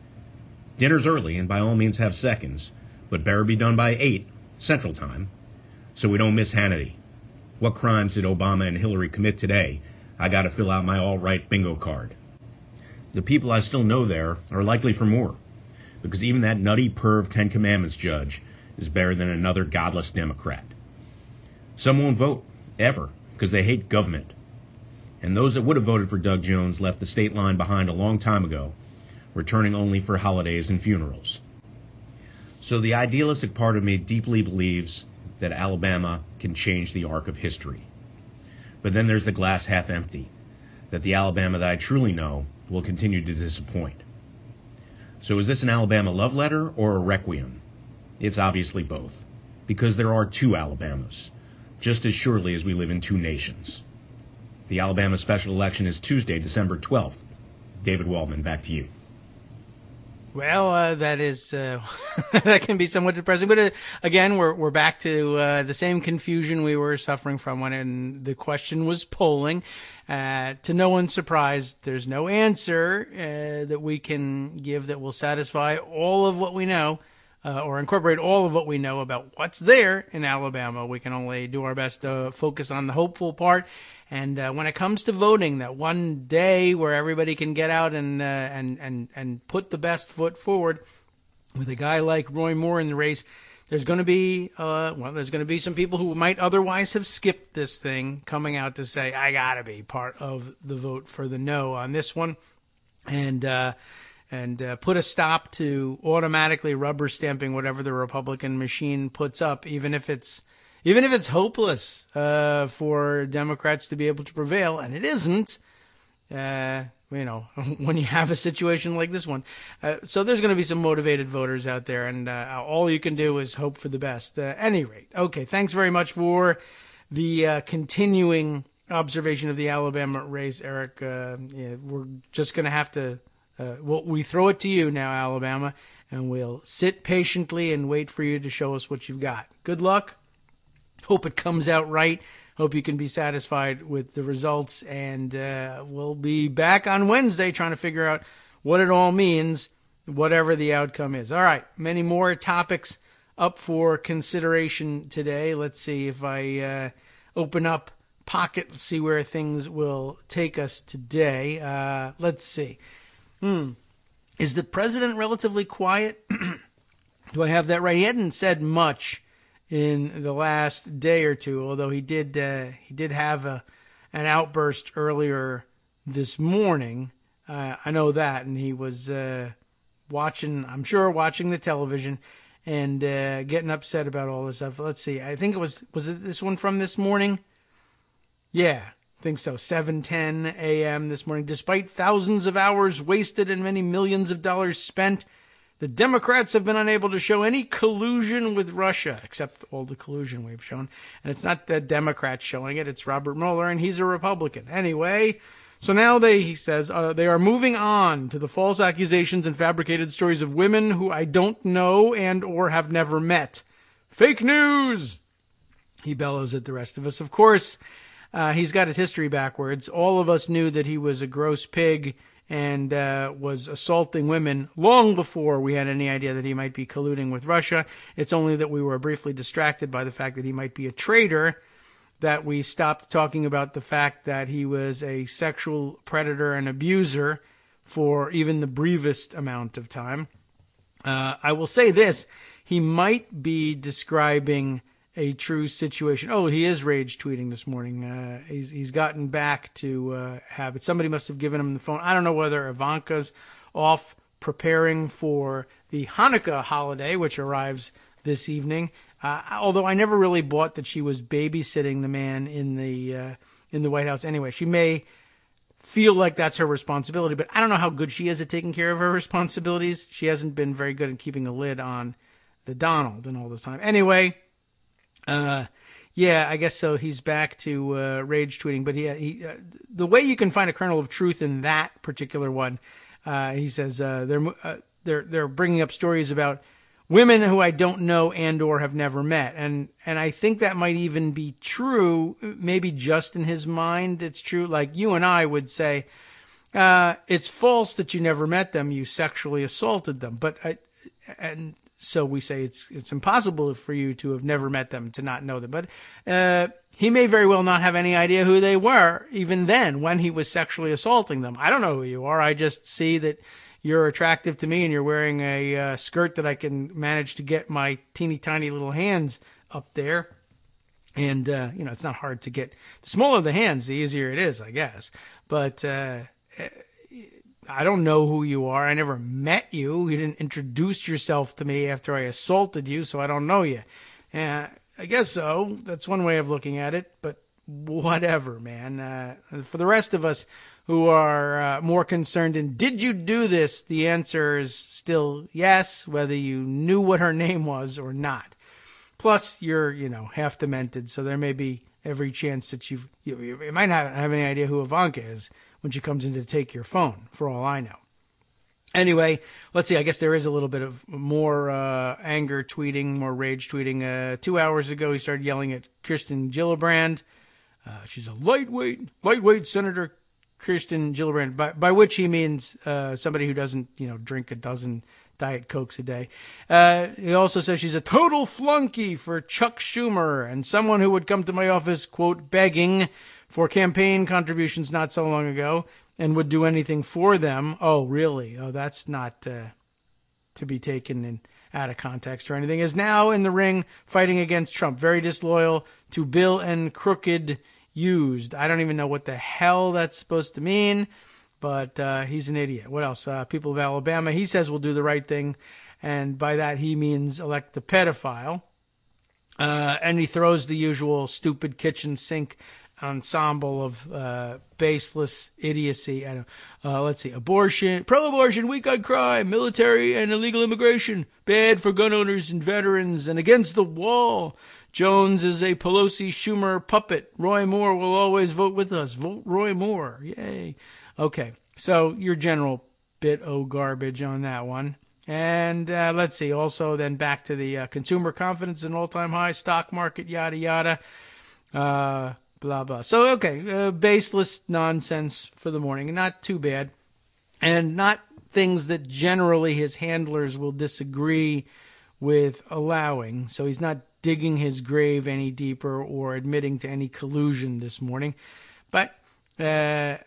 Dinner's early, and by all means have seconds, but better be done by 8 Central Time, so we don't miss Hannity. What crimes did Obama and Hillary commit today? I gotta fill out my all-right bingo card. The people I still know there are likely for more, because even that nutty perv Ten Commandments judge is better than another godless Democrat. Some won't vote, ever, because they hate government. And those that would have voted for Doug Jones left the state line behind a long time ago, returning only for holidays and funerals. So the idealistic part of me deeply believes that Alabama can change the arc of history. But then there's the glass half empty, that the Alabama that I truly know will continue to disappoint. So is this an Alabama love letter or a requiem? It's obviously both, because there are 2 Alabamas, just as surely as we live in 2 nations. The Alabama special election is Tuesday, December 12th. David Waldman, back to you. Well, that is that can be somewhat depressing, but again, we're back to the same confusion we were suffering from when the question was polling. To no one's surprise, there's no answer that we can give that will satisfy all of what we know or incorporate all of what we know about what's there in Alabama. We can only do our best to focus on the hopeful part. And when it comes to voting, that one day where everybody can get out and put the best foot forward, with a guy like Roy Moore in the race, there's going to be some people who might otherwise have skipped this thing coming out to say, I got to be part of the vote for the no on this one, and put a stop to automatically rubber stamping whatever the Republican machine puts up, even if it's hopeless for Democrats to be able to prevail, and it isn't. When you have a situation like this one. So there's going to be some motivated voters out there, and all you can do is hope for the best. At any rate, okay, thanks very much for the continuing observation of the Alabama race, Eric. We're just going to have to, we throw it to you now, Alabama, and we'll sit patiently and wait for you to show us what you've got. Good luck. Hope it comes out right. Hope you can be satisfied with the results, and we'll be back on Wednesday trying to figure out what it all means, whatever the outcome is. All right, many more topics up for consideration today. Let's see if I open up Pocket, see where things will take us today. Let's see. Is the president relatively quiet? Do I have that right? He hadn't said much in the last day or two, although he did have an outburst earlier this morning. I know that, and he was watching the television and getting upset about all this stuff. Let's see. I think was it this one from this morning? Yeah, I think so. 7:10 a.m. this morning. Despite thousands of hours wasted and many millions of dollars spent, the Democrats have been unable to show any collusion with Russia, except all the collusion we've shown. And it's not the Democrats showing it, it's Robert Mueller, and he's a Republican. Anyway, so now he says, they are moving on to the false accusations and fabricated stories of women who I don't know and or have never met. Fake news! He bellows at the rest of us. Of course, he's got his history backwards. All of us knew that he was a gross pig and was assaulting women long before we had any idea that he might be colluding with Russia. It's only that we were briefly distracted by the fact that he might be a traitor that we stopped talking about the fact that he was a sexual predator and abuser for even the briefest amount of time. I will say this. He might be describing a true situation. Oh, he is rage tweeting this morning. He's gotten back to habit. Somebody must have given him the phone. I don't know whether Ivanka's off preparing for the Hanukkah holiday, which arrives this evening. Although I never really bought that she was babysitting the man in the White House. Anyway, she may feel like that's her responsibility, but I don't know how good she is at taking care of her responsibilities. She hasn't been very good at keeping a lid on the Donald and all this time. Anyway. Yeah, I guess so. He's back to rage tweeting, but he the way you can find a kernel of truth in that particular one, he says they're bringing up stories about women who I don't know and or have never met, and I think that might even be true. Maybe just in his mind, it's true. Like you and I would say, it's false that you never met them. You sexually assaulted them, so we say it's impossible for you to have never met them, to not know them. But he may very well not have any idea who they were, even then, when he was sexually assaulting them. I don't know who you are. I just see that you're attractive to me and you're wearing a skirt that I can manage to get my teeny tiny little hands up there. And, it's not hard to get. The smaller the hands, the easier it is, I guess. But I don't know who you are. I never met you. You didn't introduce yourself to me after I assaulted you, so I don't know you. I guess so. That's one way of looking at it, but whatever, man. For the rest of us who are more concerned in did you do this, the answer is still yes, whether you knew what her name was or not. Plus, you're, half demented, so there may be every chance that you might not have any idea who Ivanka is when she comes in to take your phone, for all I know. Anyway, let's see. I guess there is a little bit of more anger tweeting, more rage tweeting. 2 hours ago, he started yelling at Kirsten Gillibrand. She's a lightweight Senator Kirsten Gillibrand, by which he means somebody who doesn't, drink a dozen Diet Cokes a day. He also says she's a total flunky for Chuck Schumer and someone who would come to my office, quote, begging for campaign contributions not so long ago and would do anything for them. Oh, really? Oh, that's not to be taken out of context or anything. Is now in the ring fighting against Trump. Very disloyal to Bill and Crooked used. I don't even know what the hell that's supposed to mean, but he's an idiot. What else? People of Alabama, he says will do the right thing, and by that he means elect the pedophile. And he throws the usual stupid kitchen sink ensemble of baseless idiocy. Let's see. Abortion, pro-abortion, weak on crime, military and illegal immigration, bad for gun owners and veterans, and against the wall. Jones is a Pelosi Schumer puppet. Roy Moore will always vote with us. Vote Roy Moore. Yay. Okay. So your general bit of garbage on that one. And let's see. Also then back to the consumer confidence an all-time high, stock market, yada, yada. Blah, blah. So, okay. Baseless nonsense for the morning. Not too bad. And not things that generally his handlers will disagree with allowing. So he's not digging his grave any deeper or admitting to any collusion this morning. But I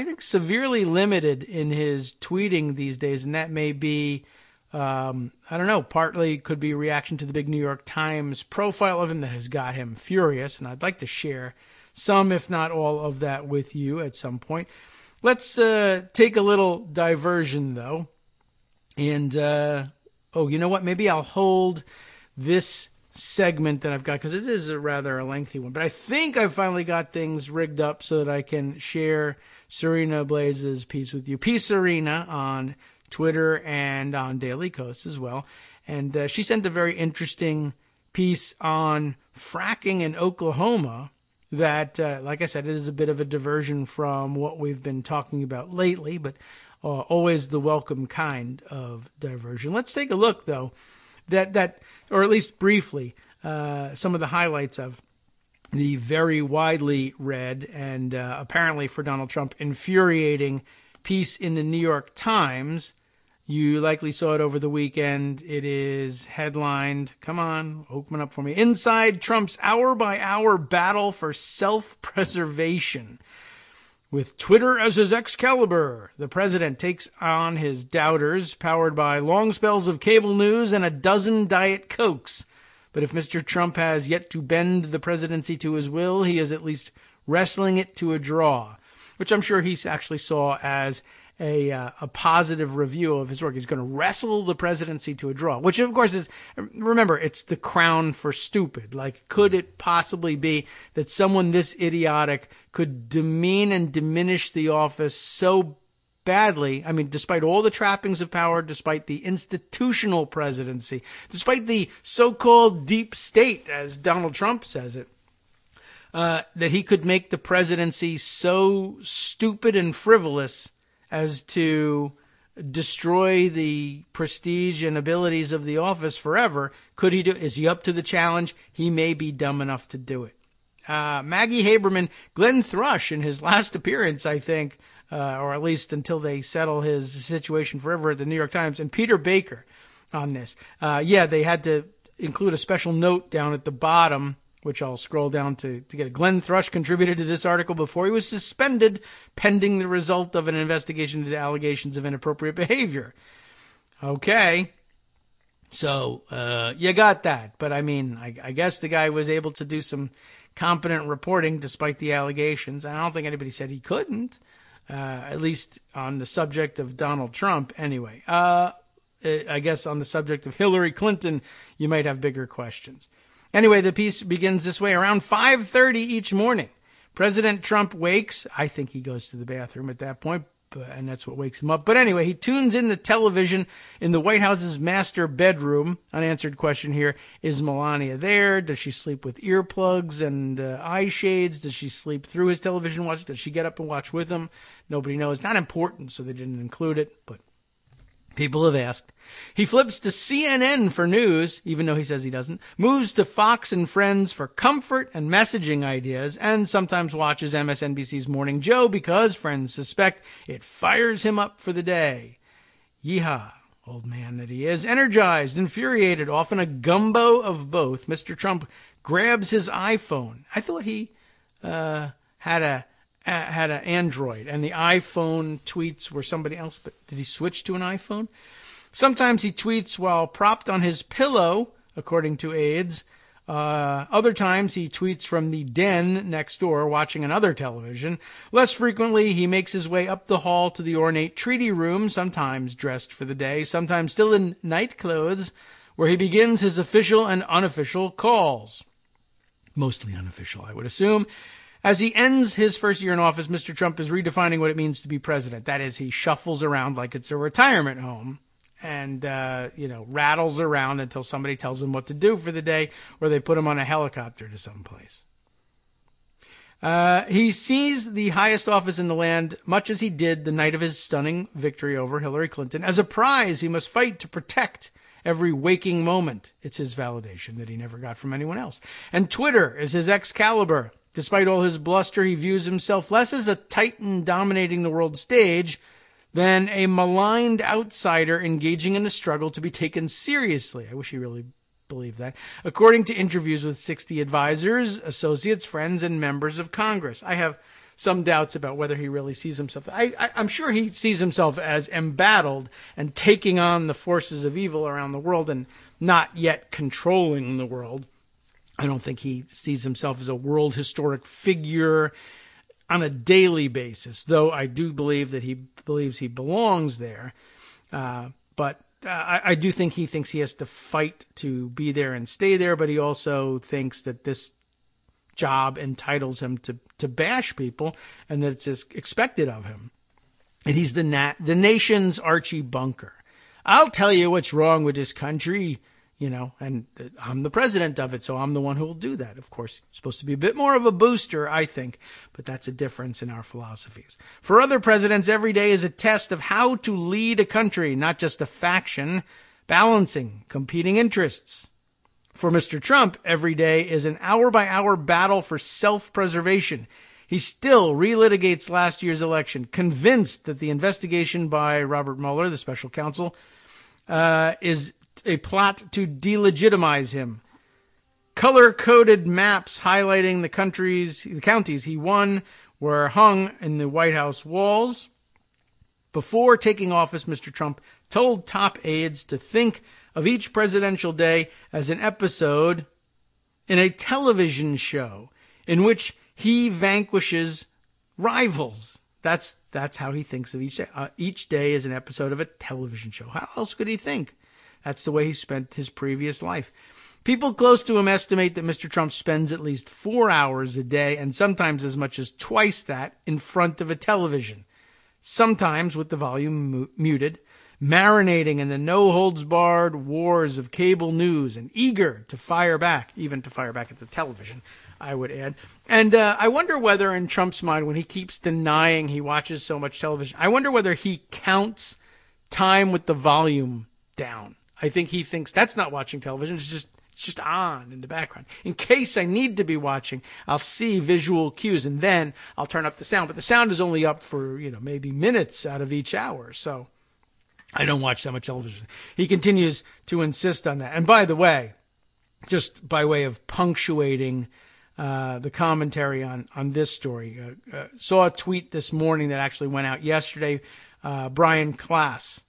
think severely limited in his tweeting these days, and that may be, I don't know, partly could be a reaction to the big New York Times profile of him that has got him furious, and I'd like to share some, if not all, of that with you at some point. Let's take a little diversion, though, and, you know what, maybe I'll hold this segment that I've got, because this is a rather lengthy one, but I think I've finally got things rigged up so that I can share Serena Blaze's piece with you. Peace Serena on Twitter and on Daily Kos as well. And she sent a very interesting piece on fracking in Oklahoma that, like I said, is a bit of a diversion from what we've been talking about lately, but always the welcome kind of diversion. Let's take a look, though, that or at least briefly, some of the highlights of the very widely read and apparently for Donald Trump infuriating piece in the New York Times. You likely saw it over the weekend. It is headlined, come on, open up for me, Inside Trump's Hour-by-Hour Battle for Self-Preservation. With Twitter as his Excalibur, the president takes on his doubters, powered by long spells of cable news and a dozen Diet Cokes. But if Mr. Trump has yet to bend the presidency to his will, he is at least wrestling it to a draw, which I'm sure he actually saw as a positive review of his work. He's going to wrestle the presidency to a draw, which of course is, remember, it's the crown for stupid. Like, could it possibly be that someone this idiotic could demean and diminish the office so badly? I mean, despite all the trappings of power, despite the institutional presidency, despite the so-called deep state, as Donald Trump says it, that he could make the presidency so stupid and frivolous as to destroy the prestige and abilities of the office forever. Could he do? Is he up to the challenge? He may be dumb enough to do it. Maggie Haberman, Glenn Thrush in his last appearance, I think, or at least until they settle his situation forever at the New York Times, and Peter Baker on this. They had to include a special note down at the bottom, which I'll scroll down to get it. Glenn Thrush contributed to this article before he was suspended pending the result of an investigation into allegations of inappropriate behavior. Okay. So, you got that. But I mean, I guess the guy was able to do some competent reporting despite the allegations. And I don't think anybody said he couldn't, at least on the subject of Donald Trump. Anyway, I guess on the subject of Hillary Clinton, you might have bigger questions. Anyway, the piece begins this way. Around 5:30 each morning, President Trump wakes. I think he goes to the bathroom at that point, and that's what wakes him up. But anyway, he tunes in the television in the White House's master bedroom. Unanswered question here. Is Melania there? Does she sleep with earplugs and eye shades? Does she sleep through his television watch? Does she get up and watch with him? Nobody knows. Not important, so they didn't include it. But People have asked. He flips to CNN for news, even though he says he doesn't, moves to Fox and Friends for comfort and messaging ideas, and sometimes watches MSNBC's Morning Joe because friends suspect it fires him up for the day. Yeehaw, old man that he is. Energized, infuriated, often a gumbo of both, Mr. Trump grabs his iPhone. I thought he had an Android, and the iPhone tweets were somebody else, but did he switch to an iPhone? Sometimes he tweets while propped on his pillow, according to aides. Other times he tweets from the den next door watching another television. Less frequently, he makes his way up the hall to the ornate treaty room, sometimes dressed for the day, sometimes still in night clothes, where he begins his official and unofficial calls. Mostly unofficial, I would assume. As he ends his first year in office, Mr. Trump is redefining what it means to be president. That is, he shuffles around like it's a retirement home and, rattles around until somebody tells him what to do for the day, or they put him on a helicopter to someplace. He sees the highest office in the land, much as he did the night of his stunning victory over Hillary Clinton, as a prize he must fight to protect every waking moment. It's his validation that he never got from anyone else. And Twitter is his Excalibur. Despite all his bluster, he views himself less as a titan dominating the world stage than a maligned outsider engaging in a struggle to be taken seriously. I wish he really believed that. According to interviews with 60 advisors, associates, friends, and members of Congress. I have some doubts about whether he really sees himself. I'm sure he sees himself as embattled and taking on the forces of evil around the world and not yet controlling the world. I don't think he sees himself as a world historic figure on a daily basis, though I do believe that he believes he belongs there. But I do think he thinks he has to fight to be there and stay there, but he also thinks that this job entitles him to bash people and that it's expected of him. And he's the nation's Archie Bunker. I'll tell you what's wrong with this country, and I'm the president of it, so I'm the one who will do that. Of course, it's supposed to be a bit more of a booster, I think, but that's a difference in our philosophies. For other presidents, every day is a test of how to lead a country, not just a faction, balancing competing interests. For Mr. Trump, every day is an hour-by-hour battle for self-preservation. He still relitigates last year's election, convinced that the investigation by Robert Mueller, the special counsel, is a plot to delegitimize him. Color-coded maps highlighting the counties he won were hung in the White House walls. Before taking office, Mr. Trump told top aides to think of each presidential day as an episode in a television show in which he vanquishes rivals. That's how he thinks of each day. Each day is an episode of a television show. How else could he think? That's the way he spent his previous life. People close to him estimate that Mr. Trump spends at least 4 hours a day, and sometimes as much as twice that, in front of a television. Sometimes with the volume muted, marinating in the no-holds-barred wars of cable news and eager to fire back, even to fire back at the television, I would add. And I wonder whether in Trump's mind, when he keeps denying he watches so much television, I wonder whether he counts time with the volume down. I think he thinks that's not watching television. It's just on in the background. In case I need to be watching, I'll see visual cues and then I'll turn up the sound. But the sound is only up for, maybe minutes out of each hour. So I don't watch that much television. He continues to insist on that. And by the way, just by way of punctuating the commentary on this story, saw a tweet this morning that actually went out yesterday. Brian Klaas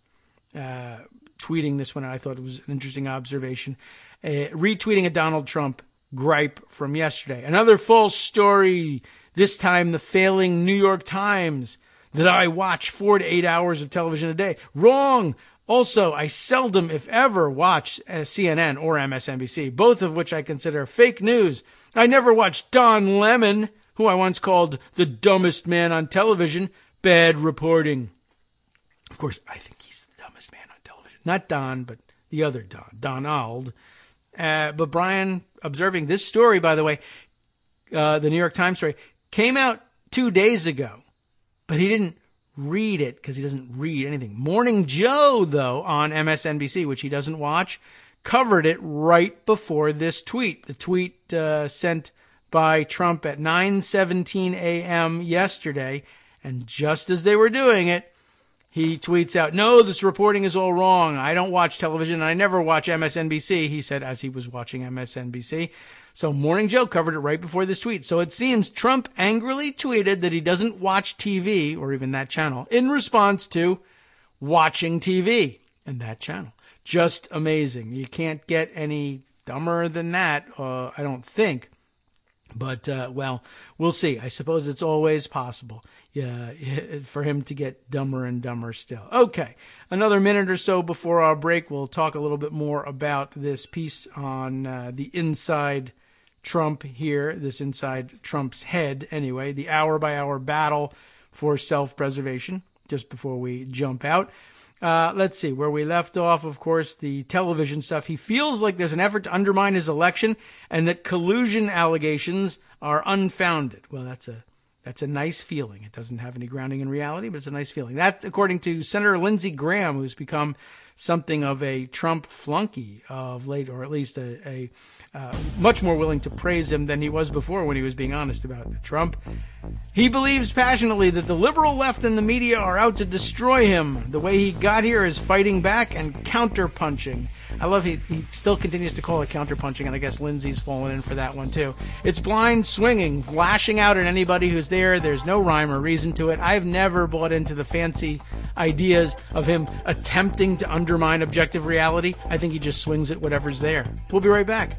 tweeting this one, and I thought it was an interesting observation. Retweeting a Donald Trump gripe from yesterday. Another false story, this time the failing New York Times, that I watch 4 to 8 hours of television a day. Wrong! Also, I seldom, if ever, watch CNN or MSNBC, both of which I consider fake news. I never watched Don Lemon, who I once called the dumbest man on television. Bad reporting. Of course, I think he's the dumbest man on television. Not Don, but the other Don, Donald. But Brian, observing this story, by the way, the New York Times story, came out 2 days ago, but he didn't read it because he doesn't read anything. Morning Joe, though, on MSNBC, which he doesn't watch, covered it right before this tweet. The tweet sent by Trump at 9:17 a.m. yesterday, and just as they were doing it, he tweets out, "No, this reporting is all wrong. I don't watch television, and I never watch MSNBC," he said as he was watching MSNBC. So Morning Joe covered it right before this tweet. So it seems Trump angrily tweeted that he doesn't watch TV, or even that channel, in response to watching TV and that channel. Just amazing. You can't get any dumber than that, I don't think. But, well, we'll see. I suppose it's always possible for him to get dumber and dumber still. Okay, another minute or so before our break, we'll talk a little bit more about this piece on the inside Trump here, this inside Trump's head anyway, the hour-by-hour battle for self-preservation, just before we jump out. Let's see, where we left off, of course, the television stuff. He feels like there's an effort to undermine his election and that collusion allegations are unfounded. Well, that's a nice feeling. It doesn't have any grounding in reality, but it's a nice feeling. That, according to Senator Lindsey Graham, who's become something of a Trump flunky of late, or at least a much more willing to praise him than he was before when he was being honest about Trump. He believes passionately that the liberal left and the media are out to destroy him. The way he got here is fighting back and counterpunching. I love he still continues to call it counterpunching, and I guess Lindsey's fallen in for that one too. It's blind swinging, lashing out at anybody who's there. There's no rhyme or reason to it. I've never bought into the fancy ideas of him attempting to undermine objective reality. I think he just swings at whatever's there. We'll be right back.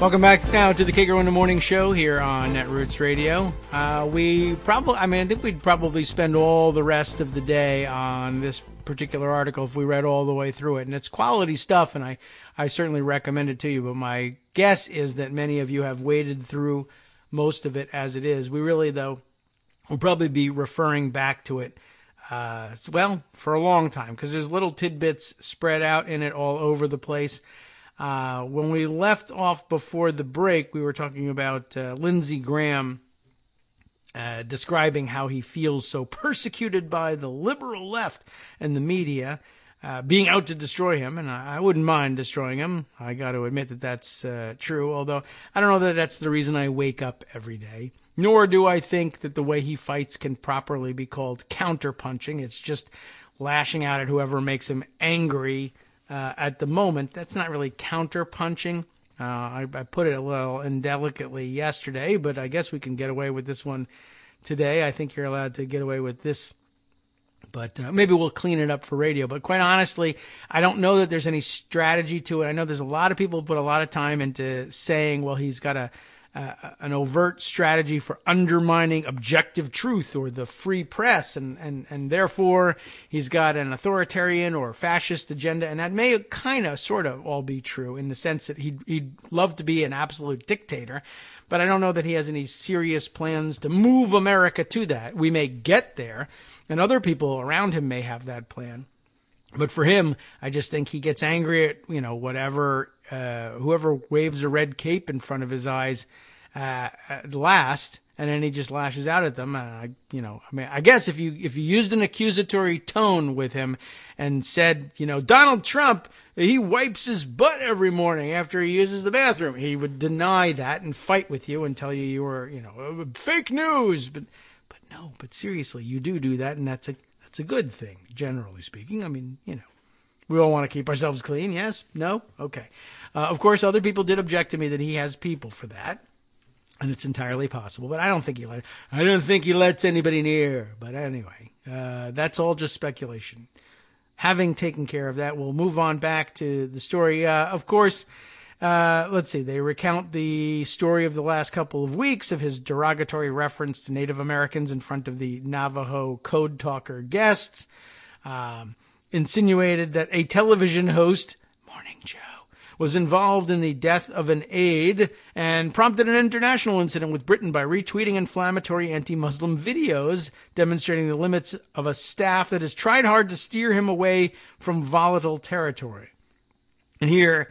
Welcome back now to the Kagro in the Morning Show here on Netroots Radio. I think we'd probably spend all the rest of the day on this particular article if we read all the way through it. And it's quality stuff, and I certainly recommend it to you. But my guess is that many of you have waded through most of it as it is. We really, though, will probably be referring back to it, for a long time, because there's little tidbits spread out in it all over the place. When we left off before the break, we were talking about Lindsey Graham describing how he feels so persecuted by the liberal left and the media being out to destroy him, and I wouldn't mind destroying him. I got to admit that that's true, although I don't know that that's the reason I wake up every day, nor do I think that the way he fights can properly be called counterpunching. It's just lashing out at whoever makes him angry at the moment. That's not really counterpunching. I put it a little indelicately yesterday, but I guess we can get away with this one today. I think you're allowed to get away with this, but maybe we'll clean it up for radio. But quite honestly, I don't know that there's any strategy to it. I know there's a lot of people who put a lot of time into saying, well, he's got an overt strategy for undermining objective truth or the free press, and therefore he's got an authoritarian or fascist agenda, and that may kind of sort of all be true in the sense that he'd love to be an absolute dictator, but I don't know that he has any serious plans to move America to that. We may get there, and other people around him may have that plan. But for him, I just think he gets angry at, whoever waves a red cape in front of his eyes last, and then he just lashes out at them. I guess if you used an accusatory tone with him and said, Donald Trump, he wipes his butt every morning after he uses the bathroom, he would deny that and fight with you and tell you were, fake news. But no, but seriously, you do that, and that's a good thing, generally speaking. I mean, we all want to keep ourselves clean. Yes? No? Okay. Of course, other people did object to me that he has people for that, and it's entirely possible. But I don't think he lets anybody near. But anyway, that's all just speculation. Having taken care of that, we'll move on back to the story. Of course, let's see. They recount the story of the last couple of weeks of his derogatory reference to Native Americans in front of the Navajo code talker guests. Insinuated that a television host, Morning Joe, was involved in the death of an aide, and prompted an international incident with Britain by retweeting inflammatory anti-Muslim videos demonstrating the limits of a staff that has tried hard to steer him away from volatile territory. And here,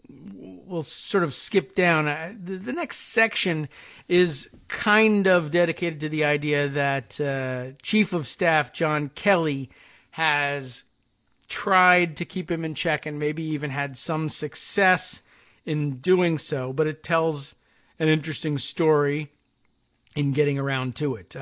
we'll sort of skip down. The next section is kind of dedicated to the idea that Chief of Staff John Kelly has tried to keep him in check and maybe even had some success in doing so, but it tells an interesting story in getting around to it.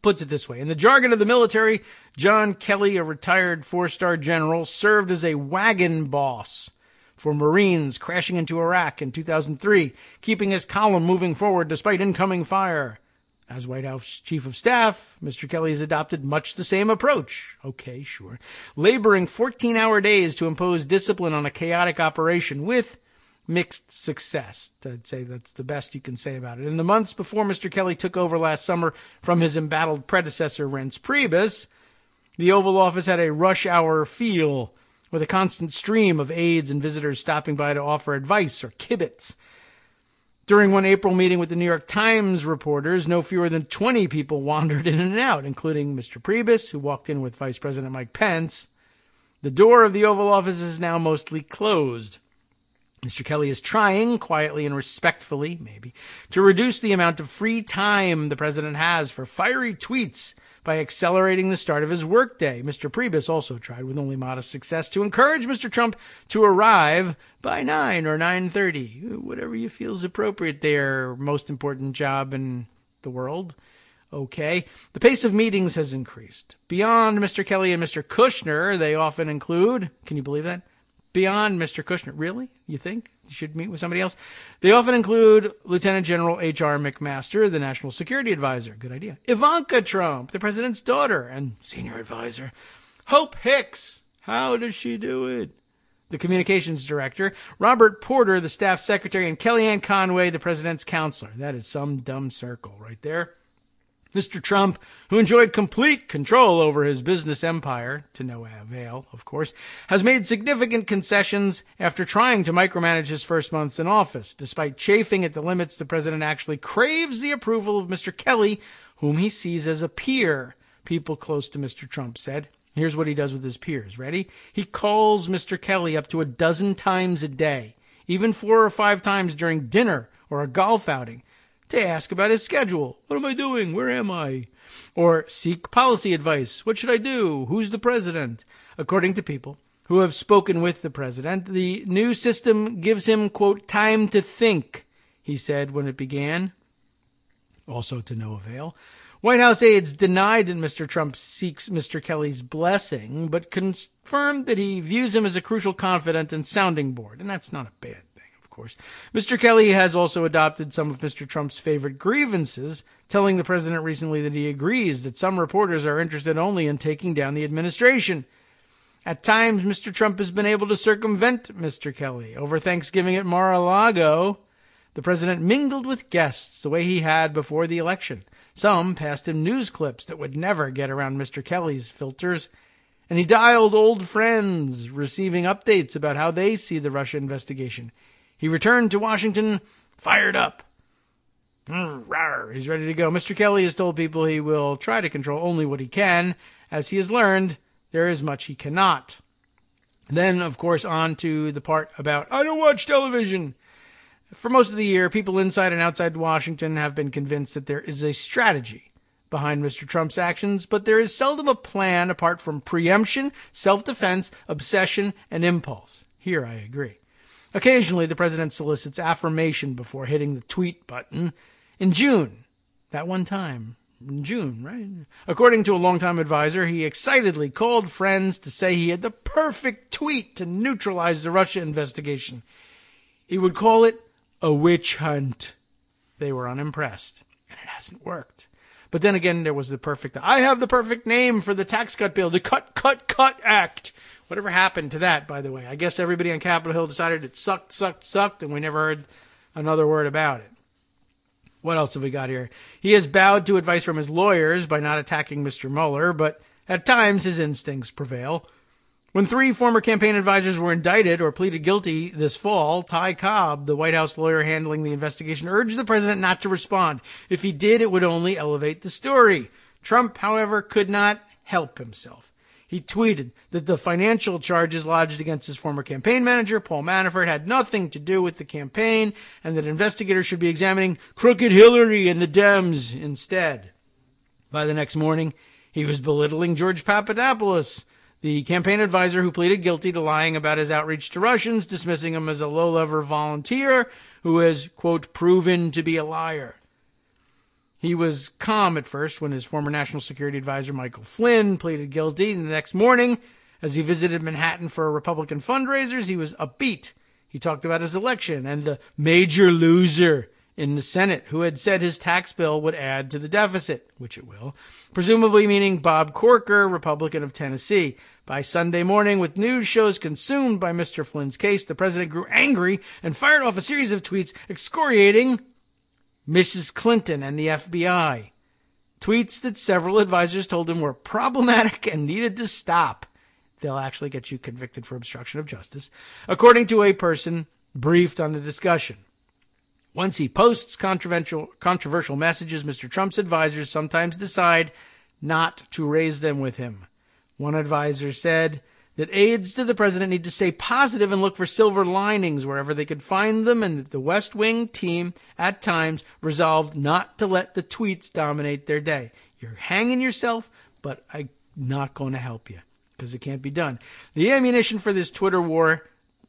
Puts it this way. In the jargon of the military, John Kelly, a retired four-star general, served as a wagon boss for Marines crashing into Iraq in 2003, keeping his column moving forward despite incoming fire. As White House Chief of Staff, Mr. Kelly has adopted much the same approach. Okay, sure. Laboring 14-hour days to impose discipline on a chaotic operation with mixed success. I'd say that's the best you can say about it. In the months before Mr. Kelly took over last summer from his embattled predecessor, Reince Priebus, the Oval Office had a rush hour feel with a constant stream of aides and visitors stopping by to offer advice or kibitz. During one April meeting with the New York Times reporters, no fewer than 20 people wandered in and out, including Mr. Priebus, who walked in with Vice President Mike Pence. The door of the Oval Office is now mostly closed. Mr. Kelly is trying, quietly and respectfully, maybe, to reduce the amount of free time the president has for fiery tweets by accelerating the start of his workday. Mr. Priebus also tried, with only modest success, to encourage Mr. Trump to arrive by 9 or 9:30. Whatever you feel is appropriate there. Most important job in the world. Okay. The pace of meetings has increased. Beyond Mr. Kelly and Mr. Kushner, they often include, can you believe that? Beyond Mr. Kushner. Really? You think you should meet with somebody else? They often include Lieutenant General H.R. McMaster, the National Security Advisor. Good idea. Ivanka Trump, the president's daughter and senior advisor. Hope Hicks. How does she do it? The communications director. Robert Porter, the staff secretary, and Kellyanne Conway, the president's counselor. That is some dumb circle right there. Mr. Trump, who enjoyed complete control over his business empire, to no avail, of course, has made significant concessions after trying to micromanage his first months in office. Despite chafing at the limits, the president actually craves the approval of Mr. Kelly, whom he sees as a peer, people close to Mr. Trump said. Here's what he does with his peers. Ready? He calls Mr. Kelly up to 12 times a day, even 4 or 5 times during dinner or a golf outing, to ask about his schedule. What am I doing? Where am I? Or seek policy advice. What should I do? Who's the president? According to people who have spoken with the president, the new system gives him, quote, time to think, he said when it began. Also to no avail. White House aides denied that Mr. Trump seeks Mr. Kelly's blessing, but confirmed that he views him as a crucial confidant and sounding board. And that's not a bad thing. Of course. Mr. Kelly has also adopted some of Mr. Trump's favorite grievances, telling the president recently that he agrees that some reporters are interested only in taking down the administration. At times, Mr. Trump has been able to circumvent Mr. Kelly. Over Thanksgiving at Mar-a-Lago, the president mingled with guests the way he had before the election. Some passed him news clips that would never get around Mr. Kelly's filters, and he dialed old friends, receiving updates about how they see the Russia investigation. He returned to Washington fired up. He's ready to go. Mr. Kelly has told people he will try to control only what he can. As he has learned, there is much he cannot. Then, of course, on to the part about, I don't watch television. For most of the year, people inside and outside Washington have been convinced that there is a strategy behind Mr. Trump's actions, but there is seldom a plan apart from preemption, self-defense, obsession, and impulse. Here I agree. Occasionally, the president solicits affirmation before hitting the tweet button. In June, that one time, in June, right? According to a longtime advisor, he excitedly called friends to say he had the perfect tweet to neutralize the Russia investigation. He would call it a witch hunt. They were unimpressed, and it hasn't worked. But then again, there was I have the perfect name for the tax cut bill, the Cut Act. Whatever happened to that, by the way? I guess everybody on Capitol Hill decided it sucked, and we never heard another word about it. What else have we got here? He has bowed to advice from his lawyers by not attacking Mr. Mueller, but at times his instincts prevail. When 3 former campaign advisors were indicted or pleaded guilty this fall, Ty Cobb, the White House lawyer handling the investigation, urged the president not to respond. If he did, it would only elevate the story. Trump, however, could not help himself. He tweeted that the financial charges lodged against his former campaign manager, Paul Manafort, had nothing to do with the campaign, and that investigators should be examining crooked Hillary and the Dems instead. By the next morning, he was belittling George Papadopoulos, the campaign advisor who pleaded guilty to lying about his outreach to Russians, dismissing him as a low-level volunteer who has, quote, proven to be a liar. He was calm at first when his former national security advisor, Michael Flynn, pleaded guilty. And the next morning, as he visited Manhattan for Republican fundraisers, he was upbeat. He talked about his election and the major loser in the Senate who had said his tax bill would add to the deficit, which it will, presumably meaning Bob Corker, Republican of Tennessee. By Sunday morning, with news shows consumed by Mr. Flynn's case, the president grew angry and fired off a series of tweets excoriating Mrs. Clinton and the FBI. Tweets that several advisors told him were problematic and needed to stop. They'll actually get you convicted for obstruction of justice, according to a person briefed on the discussion. Once he posts controversial messages, Mr. Trump's advisors sometimes decide not to raise them with him. One advisor said that aides to the president need to stay positive and look for silver linings wherever they could find them, and that the West Wing team, at times, resolved not to let the tweets dominate their day. You're hanging yourself, but I'm not going to help you, because it can't be done. The ammunition for this Twitter war,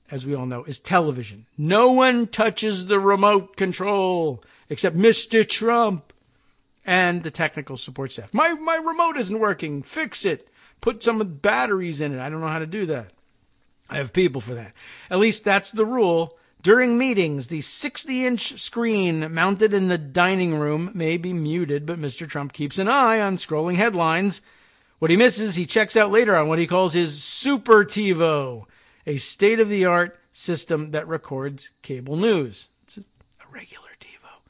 as we all know, is television. No one touches the remote control except Mr. Trump and the technical support staff. My remote isn't working. Fix it. Put some of the batteries in it. I don't know how to do that. I have people for that. At least that's the rule. During meetings, the 60-inch screen mounted in the dining room may be muted, but Mr. Trump keeps an eye on scrolling headlines. What he misses, he checks out later on what he calls his Super TiVo, a state-of-the-art system that records cable news. It's a regular TiVo.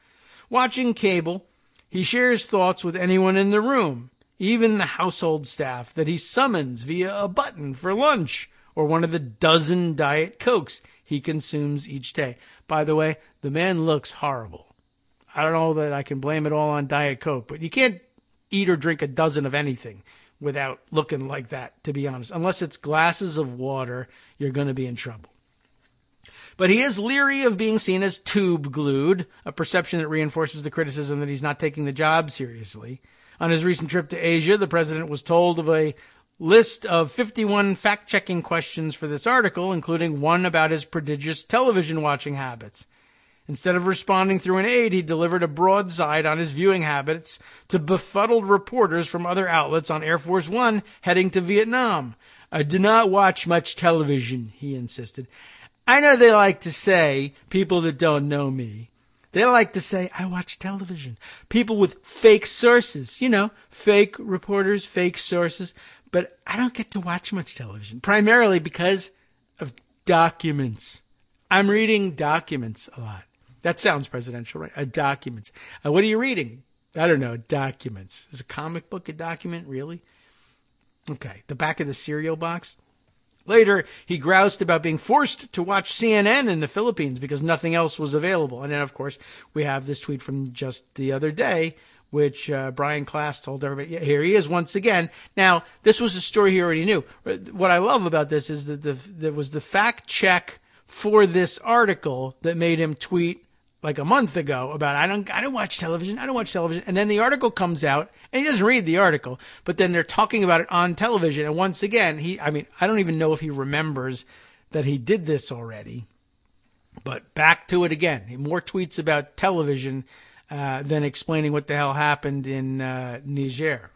Watching cable, he shares thoughts with anyone in the room, even the household staff that he summons via a button for lunch or one of the dozen Diet Cokes he consumes each day. By the way, the man looks horrible. I don't know that I can blame it all on Diet Coke, but you can't eat or drink a dozen of anything without looking like that, to be honest. Unless it's glasses of water, you're going to be in trouble. But he is leery of being seen as tube-glued, a perception that reinforces the criticism that he's not taking the job seriously. On his recent trip to Asia, the president was told of a list of 51 fact-checking questions for this article, including one about his prodigious television-watching habits. Instead of responding through an aide, he delivered a broadside on his viewing habits to befuddled reporters from other outlets on Air Force One heading to Vietnam. I do not watch much television, he insisted. I know they like to say, people that don't know me, they like to say, I watch television. People with fake sources, fake reporters, fake sources. But I don't get to watch much television, primarily because of documents. I'm reading documents a lot. That sounds presidential, right? Documents. What are you reading? I don't know, documents. Is a comic book a document, really? Okay, the back of the cereal box. Later, he groused about being forced to watch CNN in the Philippines because nothing else was available. And then, of course, we have this tweet from just the other day, which Brian Klass told everybody, yeah, here he is once again. Now, this was a story he already knew. What I love about this is that there was the fact check for this article that made him tweet like a month ago about, I don't watch television. And then the article comes out and he doesn't read the article, but then they're talking about it on television. And once again, I don't even know if he remembers that he did this already, but back to it again. More tweets about television than explaining what the hell happened in Niger.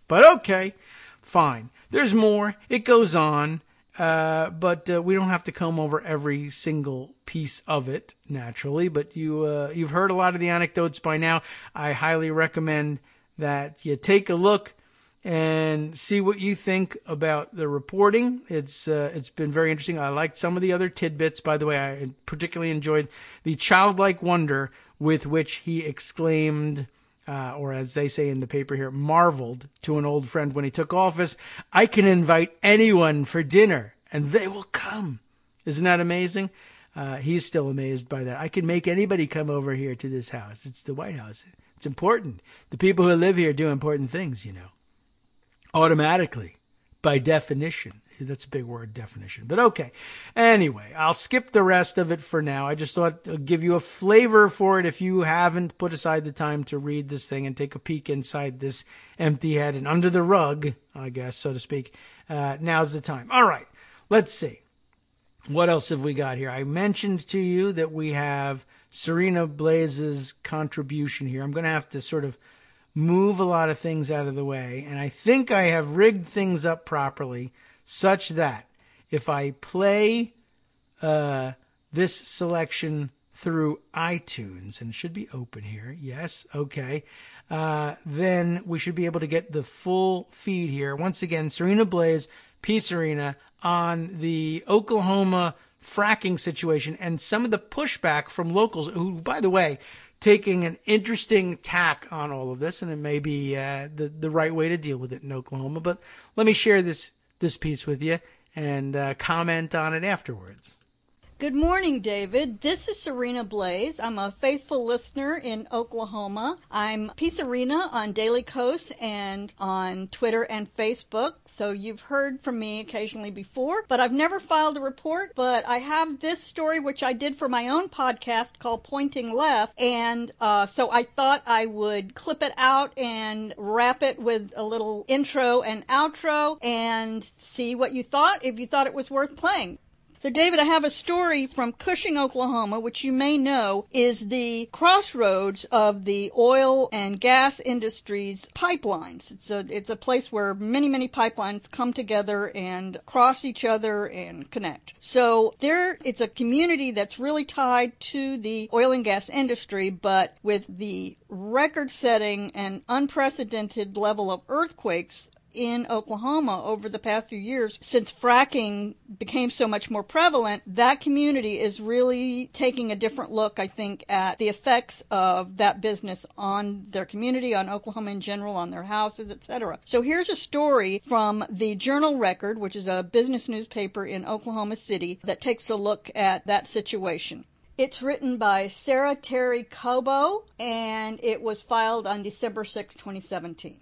But okay, fine. There's more. It goes on. But we don't have to comb over every single piece of it, naturally. But you've heard a lot of the anecdotes by now. I highly recommend that you take a look and see what you think about the reporting. It's been very interesting. I liked some of the other tidbits. By the way, I particularly enjoyed the childlike wonder with which he exclaimed, or as they say in the paper here, marveled to an old friend when he took office, I can invite anyone for dinner and they will come. Isn't that amazing? He's still amazed by that. I can make anybody come over here to this house. It's the White House. It's important. The people who live here do important things, automatically. by definition. That's a big word, definition. But okay. Anyway, I'll skip the rest of it for now. I just thought I'd give you a flavor for it if you haven't put aside the time to read this thing and take a peek inside this empty head and under the rug, I guess, so to speak. Now's the time. All right. Let's see. What else have we got here? I mentioned to you that we have Serena Blaze's contribution here. I'm going to have to sort of move a lot of things out of the way, and I think I have rigged things up properly such that if I play this selection through iTunes, and it should be open here, yes, okay, then we should be able to get the full feed here. Once again, Serena Blaze, P. Serena, on the Oklahoma fracking situation and some of the pushback from locals who, by the way, taking an interesting tack on all of this, and it may be the right way to deal with it in Oklahoma. But let me share this piece with you and comment on it afterwards. Good morning, David. This is Serena Blaze. I'm a faithful listener in Oklahoma. I'm P. Serena on Daily Kos and on Twitter and Facebook. So you've heard from me occasionally before, but I've never filed a report. But I have this story, which I did for my own podcast called Pointing Left. And so I thought I would clip it out and wrap it with a little intro and outro and see what you thought, if you thought it was worth playing. So, David, I have a story from Cushing, Oklahoma, which you may know is the crossroads of the oil and gas industry's pipelines. It's a place where many, many pipelines come together and cross each other and connect. So it's a community that's really tied to the oil and gas industry, but with the record-setting and unprecedented level of earthquakes in Oklahoma over the past few years, since fracking became so much more prevalent, that community is really taking a different look, I think, at the effects of that business on their community, on Oklahoma in general, on their houses, etc. So here's a story from the Journal Record, which is a business newspaper in Oklahoma City, that takes a look at that situation. It's written by Sarah Terry Cobo, and it was filed on December 6, 2017.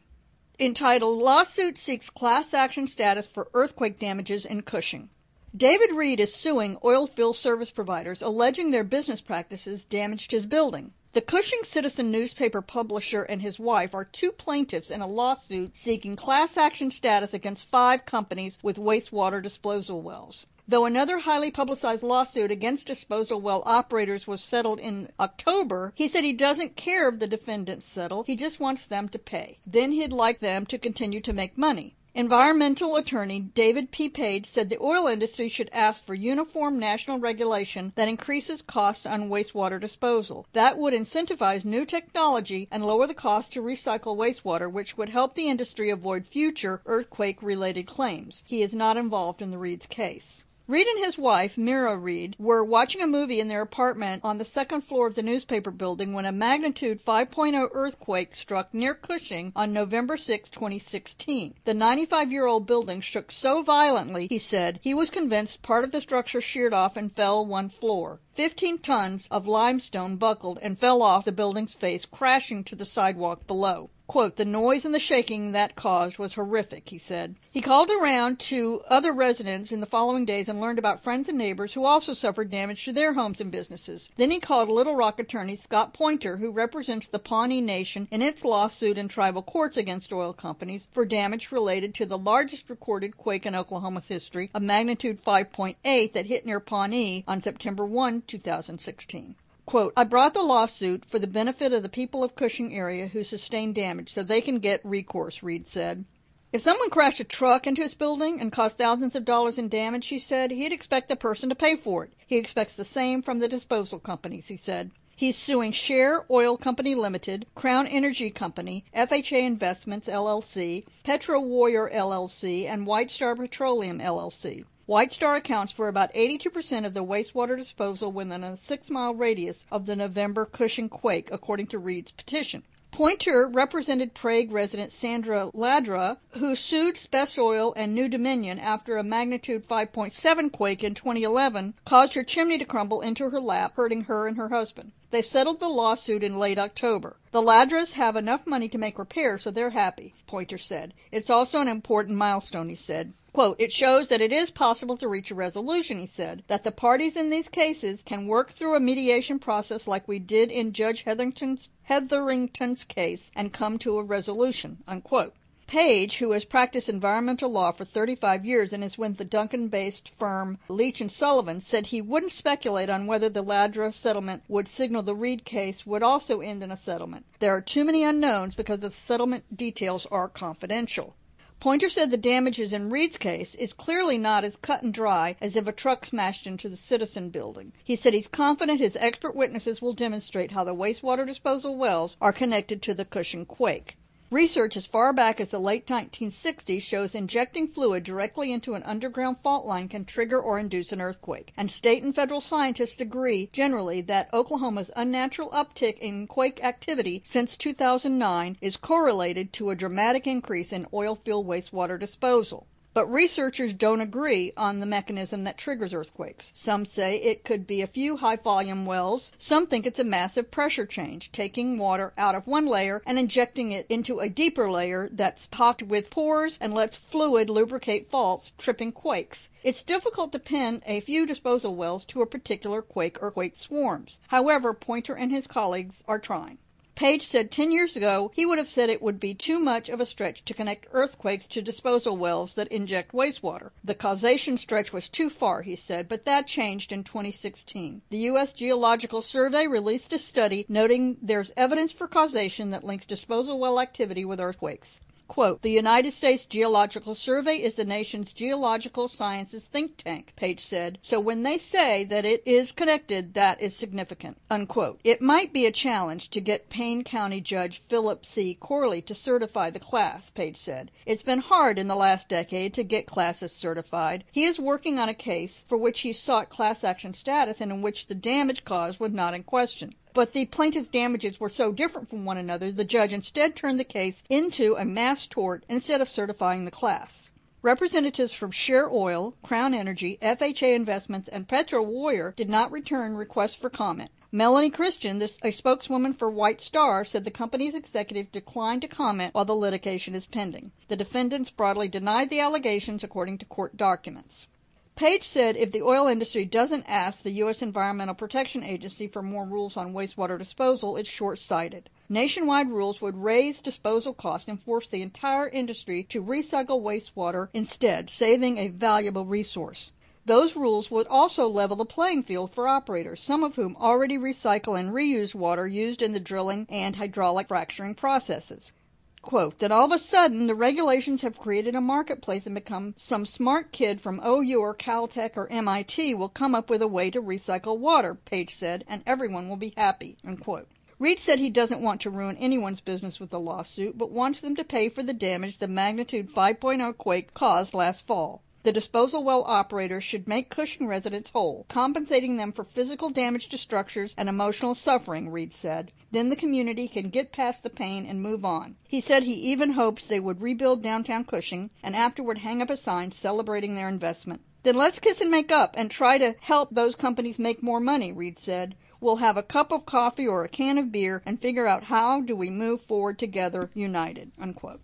Entitled, Lawsuit Seeks Class Action Status for Earthquake Damages in Cushing. David Reed is suing oil field service providers, alleging their business practices damaged his building. The Cushing Citizen newspaper publisher and his wife are two plaintiffs in a lawsuit seeking class action status against 5 companies with wastewater disposal wells. Though another highly publicized lawsuit against disposal well operators was settled in October, he said he doesn't care if the defendants settle, he just wants them to pay. Then he'd like them to continue to make money. Environmental attorney David P. Page said the oil industry should ask for uniform national regulation that increases costs on wastewater disposal. That would incentivize new technology and lower the cost to recycle wastewater, which would help the industry avoid future earthquake-related claims. He is not involved in the Reed's case. Reed and his wife, Mira Reed, were watching a movie in their apartment on the second floor of the newspaper building when a magnitude 5.0 earthquake struck near Cushing on November 6, 2016. The 95-year-old building shook so violently, he said, he was convinced part of the structure sheared off and fell one floor. 15 tons of limestone buckled and fell off the building's face, crashing to the sidewalk below. Quote, the noise and the shaking that caused was horrific, he said. He called around to other residents in the following days and learned about friends and neighbors who also suffered damage to their homes and businesses. Then he called Little Rock attorney Scott Pointer, who represents the Pawnee Nation in its lawsuit in tribal courts against oil companies for damage related to the largest recorded quake in Oklahoma's history, a magnitude 5.8 that hit near Pawnee on September 1, 2016. Quote, I brought the lawsuit for the benefit of the people of Cushing area who sustained damage so they can get recourse, Reed said. If someone crashed a truck into his building and caused thousands of dollars in damage, he said, he'd expect the person to pay for it. He expects the same from the disposal companies, he said. He's suing Share Oil Company Limited, Crown Energy Company, FHA Investments, LLC, Petro Warrior, LLC, and White Star Petroleum, LLC. White Star accounts for about 82% of the wastewater disposal within a 6-mile radius of the November Cushing quake, according to Reed's petition. Pointer represented Prague resident Sandra Ladra, who sued Spess Oil and New Dominion after a magnitude 5.7 quake in 2011 caused her chimney to crumble into her lap, hurting her and her husband. They settled the lawsuit in late October. The Ladras have enough money to make repairs, so they're happy, Pointer said. It's also an important milestone, he said. Quote, it shows that it is possible to reach a resolution, he said, that the parties in these cases can work through a mediation process like we did in Judge Hetherington's case and come to a resolution, unquote. Page, who has practiced environmental law for 35 years and is with the Duncan-based firm Leach & Sullivan, said he wouldn't speculate on whether the Ladra settlement would signal the Reed case would also end in a settlement. There are too many unknowns because the settlement details are confidential. Pointer said the damages in Reed's case is clearly not as cut and dry as if a truck smashed into the Citizen building. He said he's confident his expert witnesses will demonstrate how the wastewater disposal wells are connected to the Cushing quake. Research as far back as the late 1960s shows injecting fluid directly into an underground fault line can trigger or induce an earthquake, and state and federal scientists agree generally that Oklahoma's unnatural uptick in quake activity since 2009 is correlated to a dramatic increase in oil field wastewater disposal. But researchers don't agree on the mechanism that triggers earthquakes. Some say it could be a few high-volume wells. Some think it's a massive pressure change, taking water out of one layer and injecting it into a deeper layer that's pocked with pores and lets fluid lubricate faults, tripping quakes. It's difficult to pin a few disposal wells to a particular quake or quake swarms. However, Pointer and his colleagues are trying. Page said 10 years ago he would have said it would be too much of a stretch to connect earthquakes to disposal wells that inject wastewater. The causation stretch was too far, he said, but that changed in 2016. The U.S. Geological Survey released a study noting there's evidence for causation that links disposal well activity with earthquakes. Quote, the United States Geological Survey is the nation's geological sciences think tank, Page said. So when they say that it is connected, that is significant, unquote. It might be a challenge to get Payne County Judge Philip C. Corley to certify the class, Page said. It's been hard in the last decade to get classes certified. He is working on a case for which he sought class action status and in which the damage caused was not in question. But the plaintiff's damages were so different from one another, the judge instead turned the case into a mass tort instead of certifying the class. Representatives from Share Oil, Crown Energy, FHA Investments, and Petro Warrior did not return requests for comment. Melanie Christian, a spokeswoman for White Star, said the company's executive declined to comment while the litigation is pending. The defendants broadly denied the allegations according to court documents. Page said if the oil industry doesn't ask the U.S. Environmental Protection Agency for more rules on wastewater disposal, it's short-sighted. Nationwide rules would raise disposal costs and force the entire industry to recycle wastewater instead, saving a valuable resource. Those rules would also level the playing field for operators, some of whom already recycle and reuse water used in the drilling and hydraulic fracturing processes. Quote, then all of a sudden the regulations have created a marketplace and become some smart kid from OU or Caltech or MIT will come up with a way to recycle water, Page said, and everyone will be happy, unquote. Reed said he doesn't want to ruin anyone's business with the lawsuit, but wants them to pay for the damage the magnitude 5.0 quake caused last fall. The disposal well operators should make Cushing residents whole, compensating them for physical damage to structures and emotional suffering, Reed said. Then the community can get past the pain and move on. He said he even hopes they would rebuild downtown Cushing and afterward hang up a sign celebrating their investment. Then let's kiss and make up and try to help those companies make more money, Reed said. We'll have a cup of coffee or a can of beer and figure out how do we move forward together united, unquote.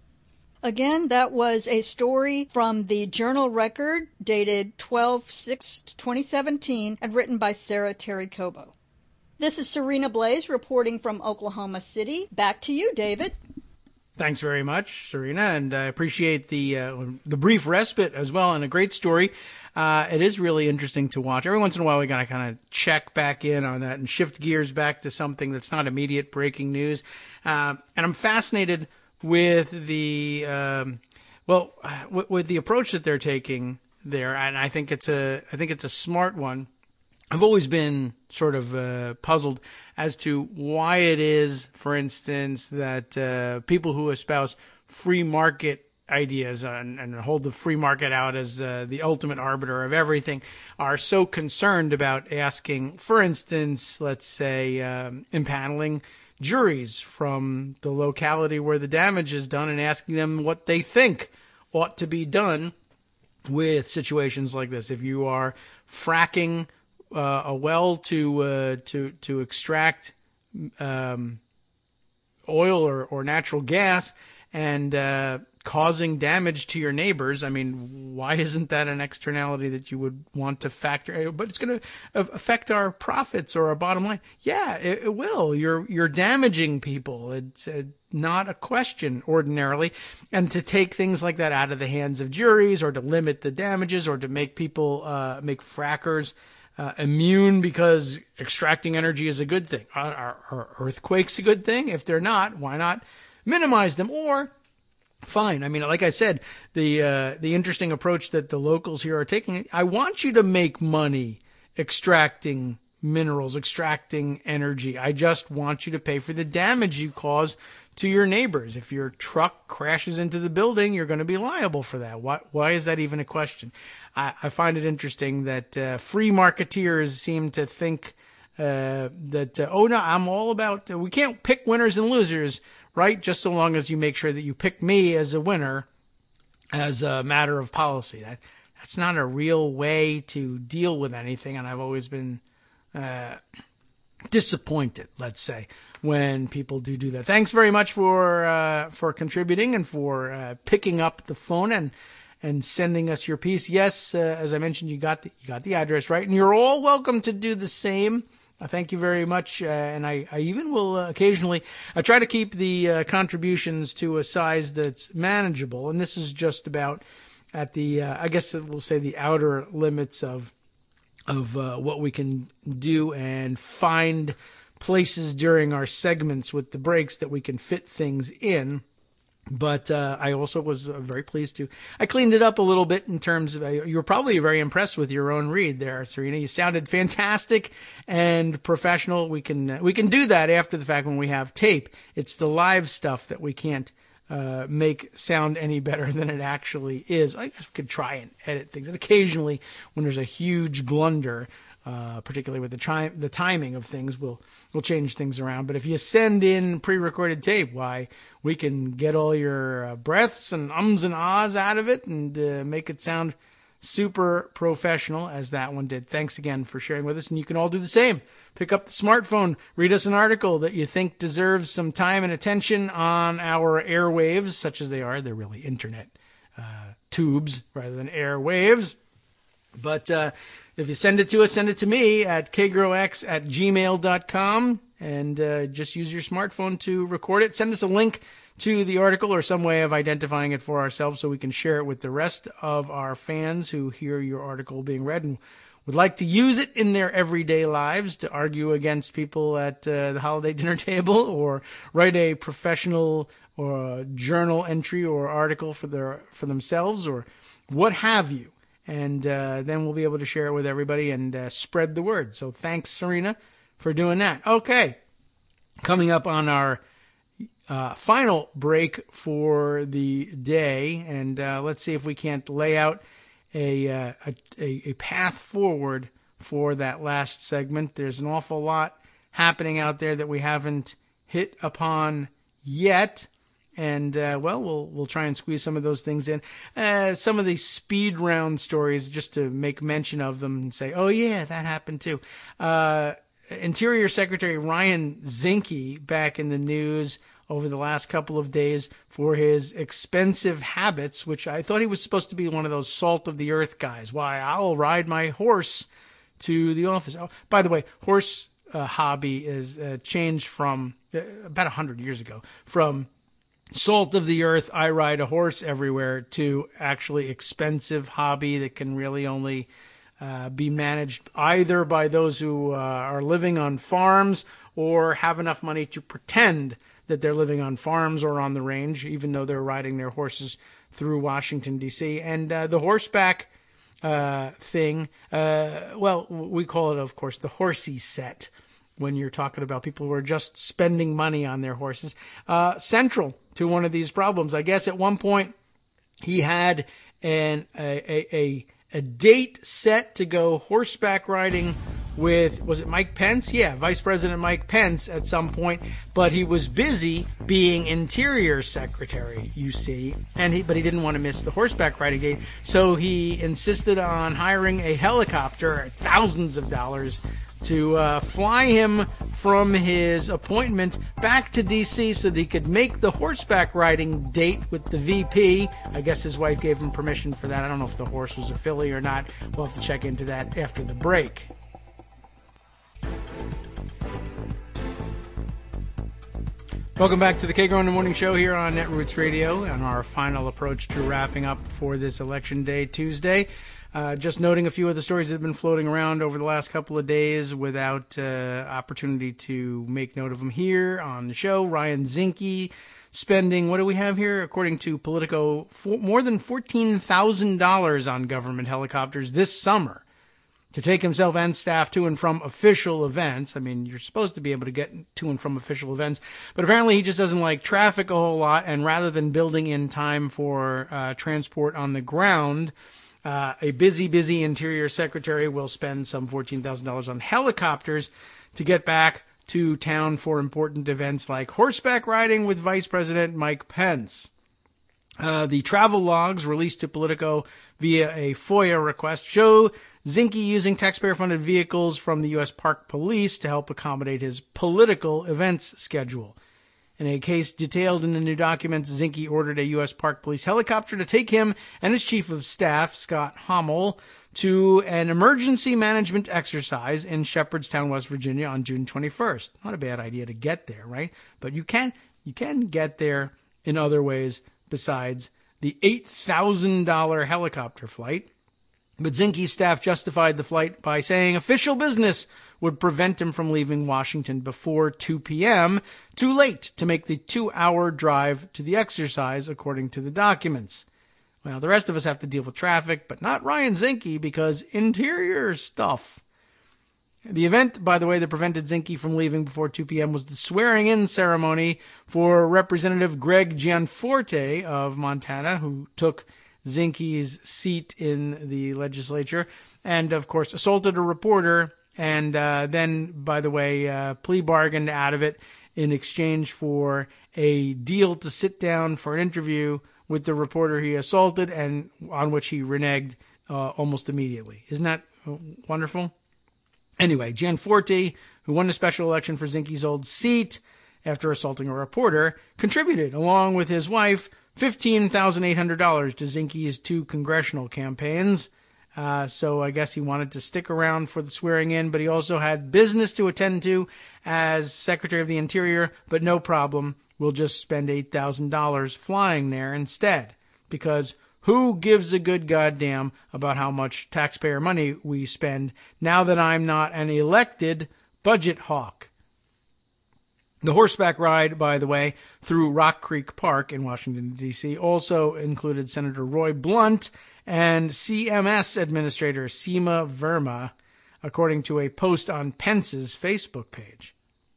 Again, that was a story from the Journal Record dated 12/6/2017 and written by Sarah Terry Cobo. This is Serena Blaze reporting from Oklahoma City. Back to you, David. Thanks very much, Serena, and I appreciate the brief respite as well, and a great story. It is really interesting to watch. Every once in a while, we got to kind of check back in on that and shift gears back to something that's not immediate breaking news. And I'm fascinated with the with the approach that they're taking there, and I think it's a smart one. I've always been sort of puzzled as to why it is, for instance, that people who espouse free market ideas and hold the free market out as the ultimate arbiter of everything are so concerned about asking, for instance, let's say, impaneling juries from the locality where the damage is done and asking them what they think ought to be done with situations like this. If you are fracking a well to extract oil or natural gas and causing damage to your neighbors. I mean, why isn't that an externality that you would want to factor? But it's going to affect our profits or our bottom line. Yeah, it will. You're damaging people. It's not a question ordinarily. And to take things like that out of the hands of juries, or to limit the damages, or to make people make frackers immune because extracting energy is a good thing. Are earthquakes a good thing? If they're not, why not minimize them? Or fine. I mean, like I said, the interesting approach that the locals here are taking, I want you to make money extracting minerals, extracting energy. I just want you to pay for the damage you cause to your neighbors. If your truck crashes into the building, you're going to be liable for that. Why is that even a question? I find it interesting that free marketeers seem to think that, oh no, I'm all about, we can't pick winners and losers, right? Just so long as you make sure that you pick me as a winner as a matter of policy. That's not a real way to deal with anything, and I've always been disappointed, let's say, when people do that. Thanks very much for contributing and for picking up the phone and sending us your piece. Yes, as I mentioned, you got the address right, and you're all welcome to do the same. Thank you very much, and I even will occasionally I try to keep the contributions to a size that's manageable, and this is just about at the I guess we'll say the outer limits of what we can do, and find places during our segments with the breaks that we can fit things in. But I also was very pleased I cleaned it up a little bit in terms of, you were probably very impressed with your own read there, Serena. You sounded fantastic and professional. We can do that after the fact when we have tape. It's the live stuff that we can't make sound any better than it actually is. I guess we could try and edit things. And occasionally when there's a huge blunder, particularly with the timing of things, we'll change things around. But if you send in pre-recorded tape, why, we can get all your breaths and ums and ahs out of it and make it sound super professional, as that one did. Thanks again for sharing with us, and you can all do the same. Pick up the smartphone, read us an article that you think deserves some time and attention on our airwaves, such as they are. They're really internet tubes rather than airwaves. But if you send it to us, send it to me at kagrox@gmail.com, and just use your smartphone to record it. Send us a link to the article or some way of identifying it for ourselves so we can share it with the rest of our fans who hear your article being read and would like to use it in their everyday lives to argue against people at the holiday dinner table, or write a professional or journal entry or article for themselves, or what have you. And then we'll be able to share it with everybody and spread the word. So thanks, Serena, for doing that. Okay, coming up on our final break for the day, and let's see if we can't lay out a path forward for that last segment. There's an awful lot happening out there that we haven't hit upon yet. And, we'll try and squeeze some of those things in. Some of the speed round stories, just to make mention of them and say, oh, yeah, that happened too. Interior Secretary Ryan Zinke back in the news over the last couple of days for his expensive habits, which I thought he was supposed to be one of those salt of the earth guys. Why, I'll ride my horse to the office. Oh, by the way, horse hobby is changed from about 100 years ago from salt of the earth, I ride a horse everywhere, to actually expensive hobby that can really only be managed either by those who are living on farms or have enough money to pretend that they're living on farms or on the range, even though they're riding their horses through Washington, D.C. And the horseback thing, we call it, of course, the horsey set, when you're talking about people who are just spending money on their horses. Central to one of these problems, I guess at one point he had a date set to go horseback riding with, was it Mike Pence? Yeah, Vice President Mike Pence at some point, but he was busy being Interior Secretary, you see, but he didn't want to miss the horseback riding gate, so he insisted on hiring a helicopter at thousands of dollars to fly him from his appointment back to D.C. so that he could make the horseback riding date with the VP. I guess his wife gave him permission for that. I don't know if the horse was a filly or not. We'll have to check into that after the break. Welcome back to the Kagro in the Morning Show here on Netroots Radio and our final approach to wrapping up for this Election Day Tuesday. Just noting a few of the stories that have been floating around over the last couple of days without opportunity to make note of them here on the show. Ryan Zinke spending, what do we have here? According to Politico, more than $14,000 on government helicopters this summer to take himself and staff to and from official events. I mean, you're supposed to be able to get to and from official events, but apparently he just doesn't like traffic a whole lot, and rather than building in time for transport on the ground, a busy Interior Secretary will spend some $14,000 on helicopters to get back to town for important events like horseback riding with Vice President Mike Pence. The travel logs released to Politico via a FOIA request show Zinke using taxpayer-funded vehicles from the U.S. Park Police to help accommodate his political events schedule. In a case detailed in the new documents, Zinke ordered a U.S. Park Police helicopter to take him and his chief of staff, Scott Hommel, to an emergency management exercise in Shepherdstown, West Virginia on June 21st. Not a bad idea to get there, right? But you can get there in other ways besides the $8,000 helicopter flight. But Zinke's staff justified the flight by saying official business would prevent him from leaving Washington before 2 p.m., too late to make the 2-hour drive to the exercise, according to the documents. Well, the rest of us have to deal with traffic, but not Ryan Zinke, because interior stuff. The event, by the way, that prevented Zinke from leaving before 2 p.m. was the swearing-in ceremony for Representative Greg Gianforte of Montana, who took Zinke's seat in the legislature and, of course, assaulted a reporter and then, by the way, plea bargained out of it in exchange for a deal to sit down for an interview with the reporter he assaulted and on which he reneged almost immediately. Isn't that wonderful? Anyway, Gianforte, who won the special election for Zinke's old seat after assaulting a reporter, contributed, along with his wife, $15,800 to Zinke's 2 congressional campaigns. So I guess he wanted to stick around for the swearing in, but he also had business to attend to as Secretary of the Interior, but no problem. We'll just spend $8,000 flying there instead, because who gives a good goddamn about how much taxpayer money we spend now that I'm not an elected budget hawk? The horseback ride, by the way, through Rock Creek Park in Washington, D.C., also included Senator Roy Blunt and CMS Administrator Seema Verma, according to a post on Pence's Facebook page.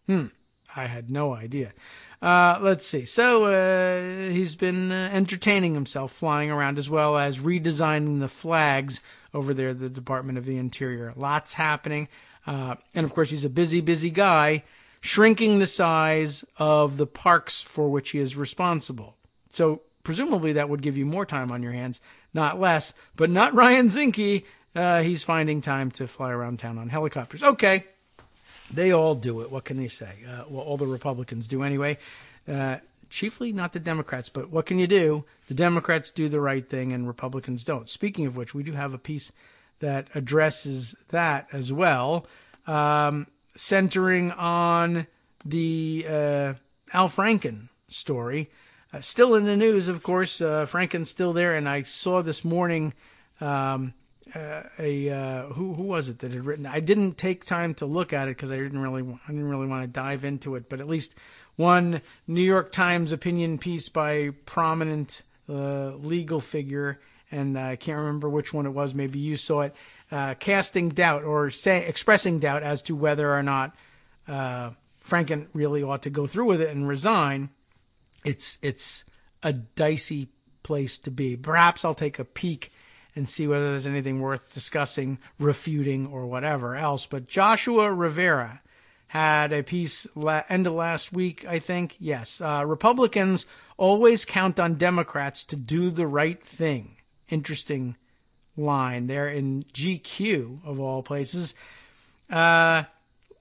I had no idea. Let's see. So he's been entertaining himself flying around, as well as redesigning the flags over there at the Department of the Interior. Lots happening. And, of course, he's a busy guy, shrinking the size of the parks for which he is responsible. So presumably that would give you more time on your hands, not less. But not Ryan Zinke. He's finding time to fly around town on helicopters. Okay. They all do it. What can you say? Well, all the Republicans do anyway. Chiefly not the Democrats, but what can you do? The Democrats do the right thing and Republicans don't. Speaking of which, we do have a piece that addresses that as well, centering on the Al Franken story. Still in the news, of course. Franken's still there, and I saw this morning who was it that had written? I didn't take time to look at it because I didn't really want to dive into it. But at least one New York Times opinion piece by a prominent legal figure, and I can't remember which one it was. Maybe you saw it, casting doubt or expressing doubt as to whether or not Franken really ought to go through with it and resign. It's a dicey place to be. Perhaps I'll take a peek and see whether there's anything worth discussing, refuting, or whatever else. But Joshua Rivera had a piece end of last week, I think. Yes, Republicans always count on Democrats to do the right thing. Interesting line there in GQ, of all places.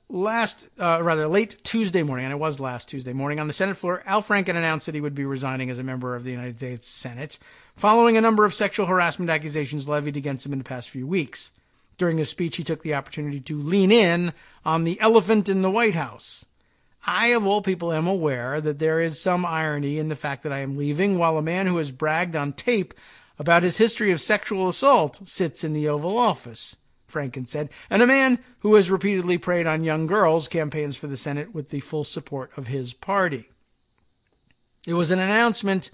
Late Tuesday morning, and it was last Tuesday morning, on the Senate floor, Al Franken announced that he would be resigning as a member of the United States Senate, following a number of sexual harassment accusations levied against him in the past few weeks. During his speech, he took the opportunity to lean in on the elephant in the White House. I, of all people, am aware that there is some irony in the fact that I am leaving, while a man who has bragged on tape about his history of sexual assault sits in the Oval Office, Franken said, and a man who has repeatedly preyed on young girls campaigns for the Senate with the full support of his party. It was an announcement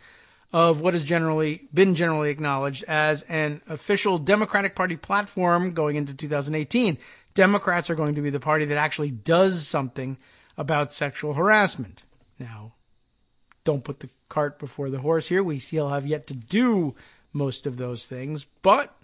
of what has been generally acknowledged as an official Democratic Party platform going into 2018. Democrats are going to be the party that actually does something about sexual harassment. Now, don't put the cart before the horse here. We still have yet to do most of those things, but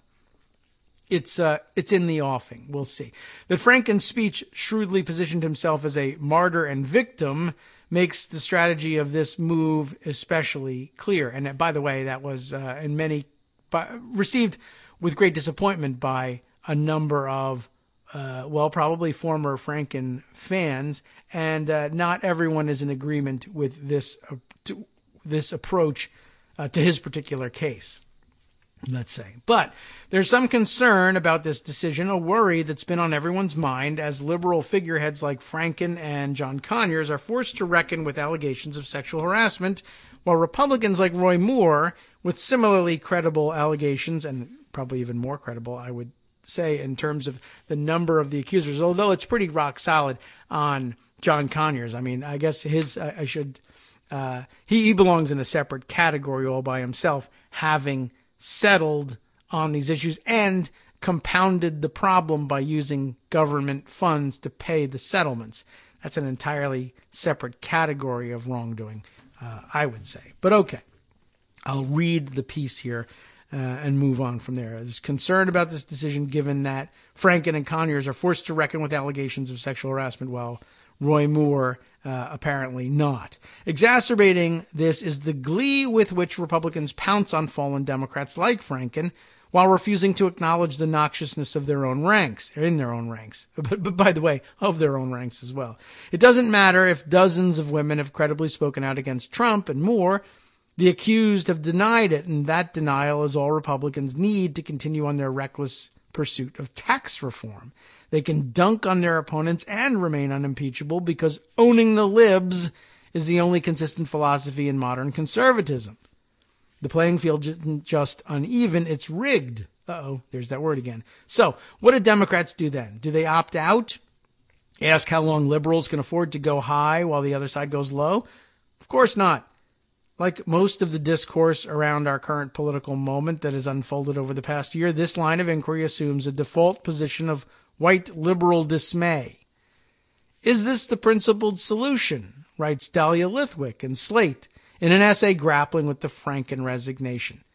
it's in the offing. We'll see. That Franken's speech shrewdly positioned himself as a martyr and victim makes the strategy of this move especially clear. And by the way, that was received with great disappointment by a number of, probably former Franken fans, and not everyone is in agreement with this approach to his particular case, let's say. But there's some concern about this decision, a worry that's been on everyone's mind as liberal figureheads like Franken and John Conyers are forced to reckon with allegations of sexual harassment, while Republicans like Roy Moore, with similarly credible allegations, and probably even more credible, I would say, in terms of the number of the accusers, although it's pretty rock solid on John Conyers. I mean, I guess he belongs in a separate category all by himself, having settled on these issues and compounded the problem by using government funds to pay the settlements. That's an entirely separate category of wrongdoing, I would say. But okay, I'll read the piece here and move on from there. There's concern about this decision given that Franken and Conyers are forced to reckon with allegations of sexual harassment while Roy Moore apparently not. Exacerbating this is the glee with which Republicans pounce on fallen Democrats like Franken while refusing to acknowledge the noxiousness of their own ranks, or in their own ranks, but by the way, of their own ranks as well. It doesn't matter if dozens of women have credibly spoken out against Trump and Moore. The accused have denied it, and that denial is all Republicans need to continue on their reckless pursuit of tax reform. They can dunk on their opponents and remain unimpeachable because owning the libs is the only consistent philosophy in modern conservatism. The playing field isn't just uneven, it's rigged. Uh-oh, there's that word again. So, what do Democrats do then? Do they opt out? Ask how long liberals can afford to go high while the other side goes low? Of course not. Like most of the discourse around our current political moment that has unfolded over the past year, this line of inquiry assumes a default position of white liberal dismay. Is this the principled solution? Writes Dahlia Lithwick in Slate in an essay grappling with the Franken resignation.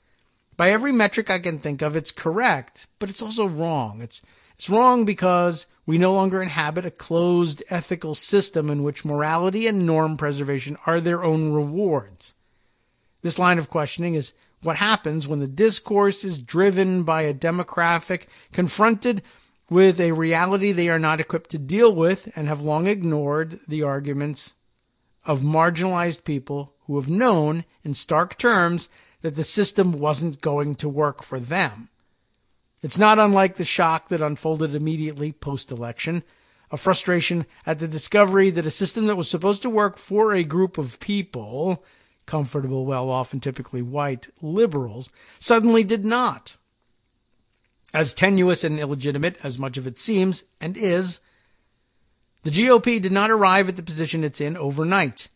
By every metric I can think of, it's correct, but it's also wrong. It's wrong because we no longer inhabit a closed ethical system in which morality and norm preservation are their own rewards. This line of questioning is what happens when the discourse is driven by a demographic confronted with a reality they are not equipped to deal with and have long ignored the arguments of marginalized people who have known in stark terms that the system wasn't going to work for them. It's not unlike the shock that unfolded immediately post-election, a frustration at the discovery that a system that was supposed to work for a group of people, comfortable, well-off, and typically white liberals, suddenly did not. As tenuous and illegitimate as much of it seems and is, the GOP did not arrive at the position it's in overnight.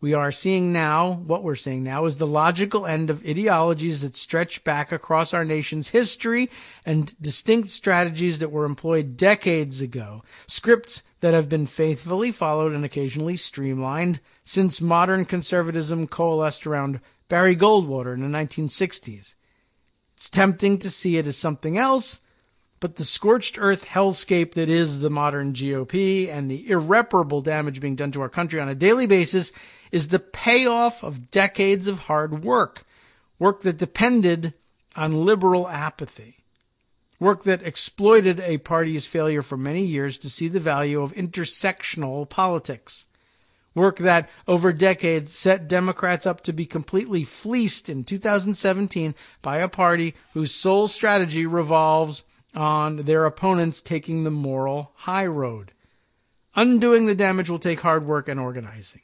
What we're seeing now is the logical end of ideologies that stretch back across our nation's history and distinct strategies that were employed decades ago, scripts that have been faithfully followed and occasionally streamlined since modern conservatism coalesced around Barry Goldwater in the 1960s. It's It's tempting to see it as something else, but the scorched earth hellscape that is the modern GOP and the irreparable damage being done to our country on a daily basis is the payoff of decades of hard work that depended on liberal apathy, work that exploited a party's failure for many years to see the value of intersectional politics, work that over decades set Democrats up to be completely fleeced in 2017 by a party whose sole strategy revolves on their opponents taking the moral high road. Undoing the damage will take hard work and organizing.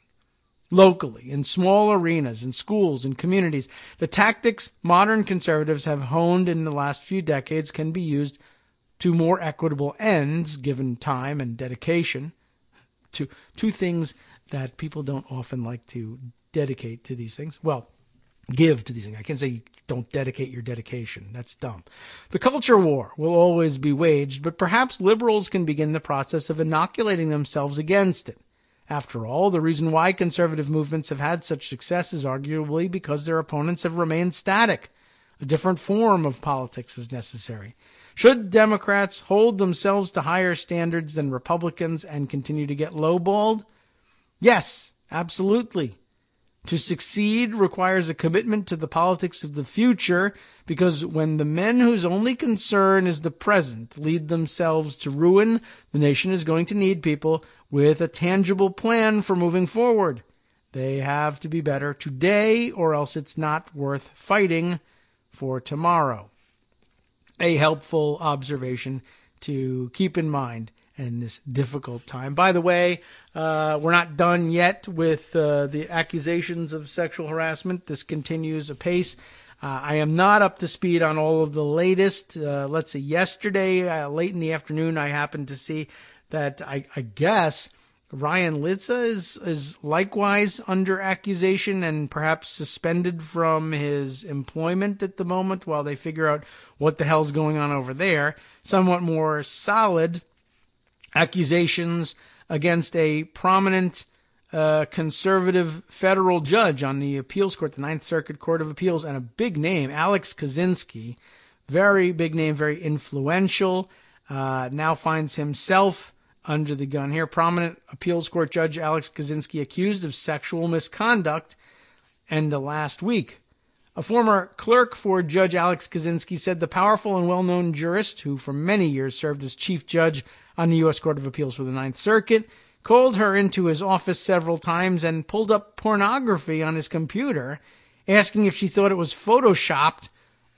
Locally, in small arenas, in schools, in communities, the tactics modern conservatives have honed in the last few decades can be used to more equitable ends, given time and dedication, to two things that people don't often like to dedicate to these things. Well, give to these things. I can't say don't dedicate your dedication. That's dumb. The culture war will always be waged, but perhaps liberals can begin the process of inoculating themselves against it. After all, the reason why conservative movements have had such success is arguably because their opponents have remained static. A different form of politics is necessary. Should Democrats hold themselves to higher standards than Republicans and continue to get lowballed? Yes, absolutely. To succeed requires a commitment to the politics of the future, because when the men whose only concern is the present lead themselves to ruin, the nation is going to need people with a tangible plan for moving forward. They have to be better today, or else it's not worth fighting for tomorrow. A helpful observation to keep in mind in this difficult time. By the way, we're not done yet with the accusations of sexual harassment. This continues apace. I am not up to speed on all of the latest. Let's see, yesterday, late in the afternoon, I happened to see that I guess Ryan Lidza is likewise under accusation and perhaps suspended from his employment at the moment while they figure out what the hell's going on over there. Somewhat more solid accusations against a prominent conservative federal judge on the appeals court, the Ninth Circuit Court of Appeals, and a big name, Alex Kaczynski, very big name, very influential, now finds himself under the gun here. Prominent appeals court judge Alex Kaczynski accused of sexual misconduct and last week. A former clerk for Judge Alex Kaczynski said the powerful and well-known jurist, who for many years served as chief judge on the U.S. Court of Appeals for the Ninth Circuit, called her into his office several times and pulled up pornography on his computer, asking if she thought it was photoshopped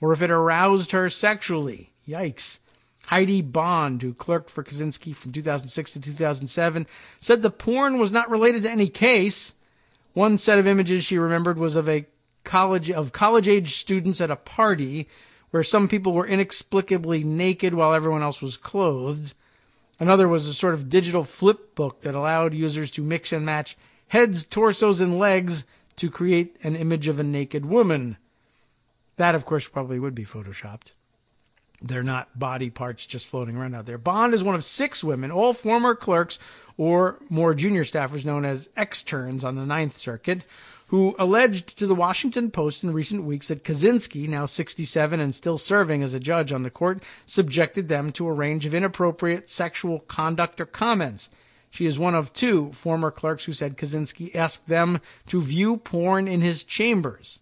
or if it aroused her sexually. Yikes. Heidi Bond, who clerked for Kaczynski from 2006 to 2007, said the porn was not related to any case. One set of images she remembered was of college-age students at a party where some people were inexplicably naked while everyone else was clothed. Another was a sort of digital flip book that allowed users to mix and match heads, torsos, and legs to create an image of a naked woman. That, of course, probably would be photoshopped. They're not body parts just floating around out there. Bond is one of 6 women, all former clerks or more junior staffers known as externs on the Ninth Circuit, who alleged to the Washington Post in recent weeks that Kaczynski, now 67 and still serving as a judge on the court, subjected them to a range of inappropriate sexual conduct or comments. She is one of 2 former clerks who said Kaczynski asked them to view porn in his chambers.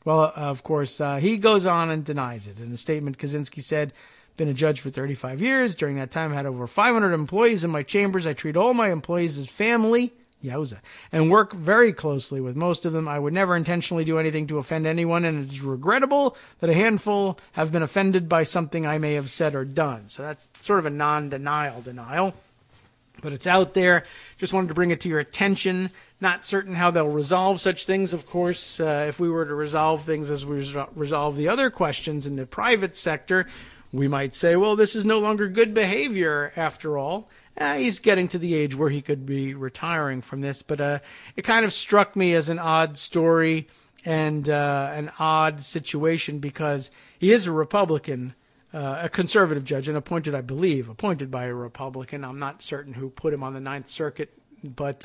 Well, of course, he goes on and denies it. In a statement, Kaczynski said, been a judge for 35 years. During that time, I had over 500 employees in my chambers. I treat all my employees as family, yowza, and work very closely with most of them. I would never intentionally do anything to offend anyone, and it is regrettable that a handful have been offended by something I may have said or done. So that's sort of a non-denial denial. But it's out there. Just wanted to bring it to your attention. Not certain how they'll resolve such things, of course. If we were to resolve things as we resolve the other questions in the private sector, we might say, well, this is no longer good behavior after all. He's getting to the age where he could be retiring from this. But it kind of struck me as an odd story and an odd situation because he is a Republican, a conservative judge, and appointed by a Republican. I'm not certain who put him on the Ninth Circuit, but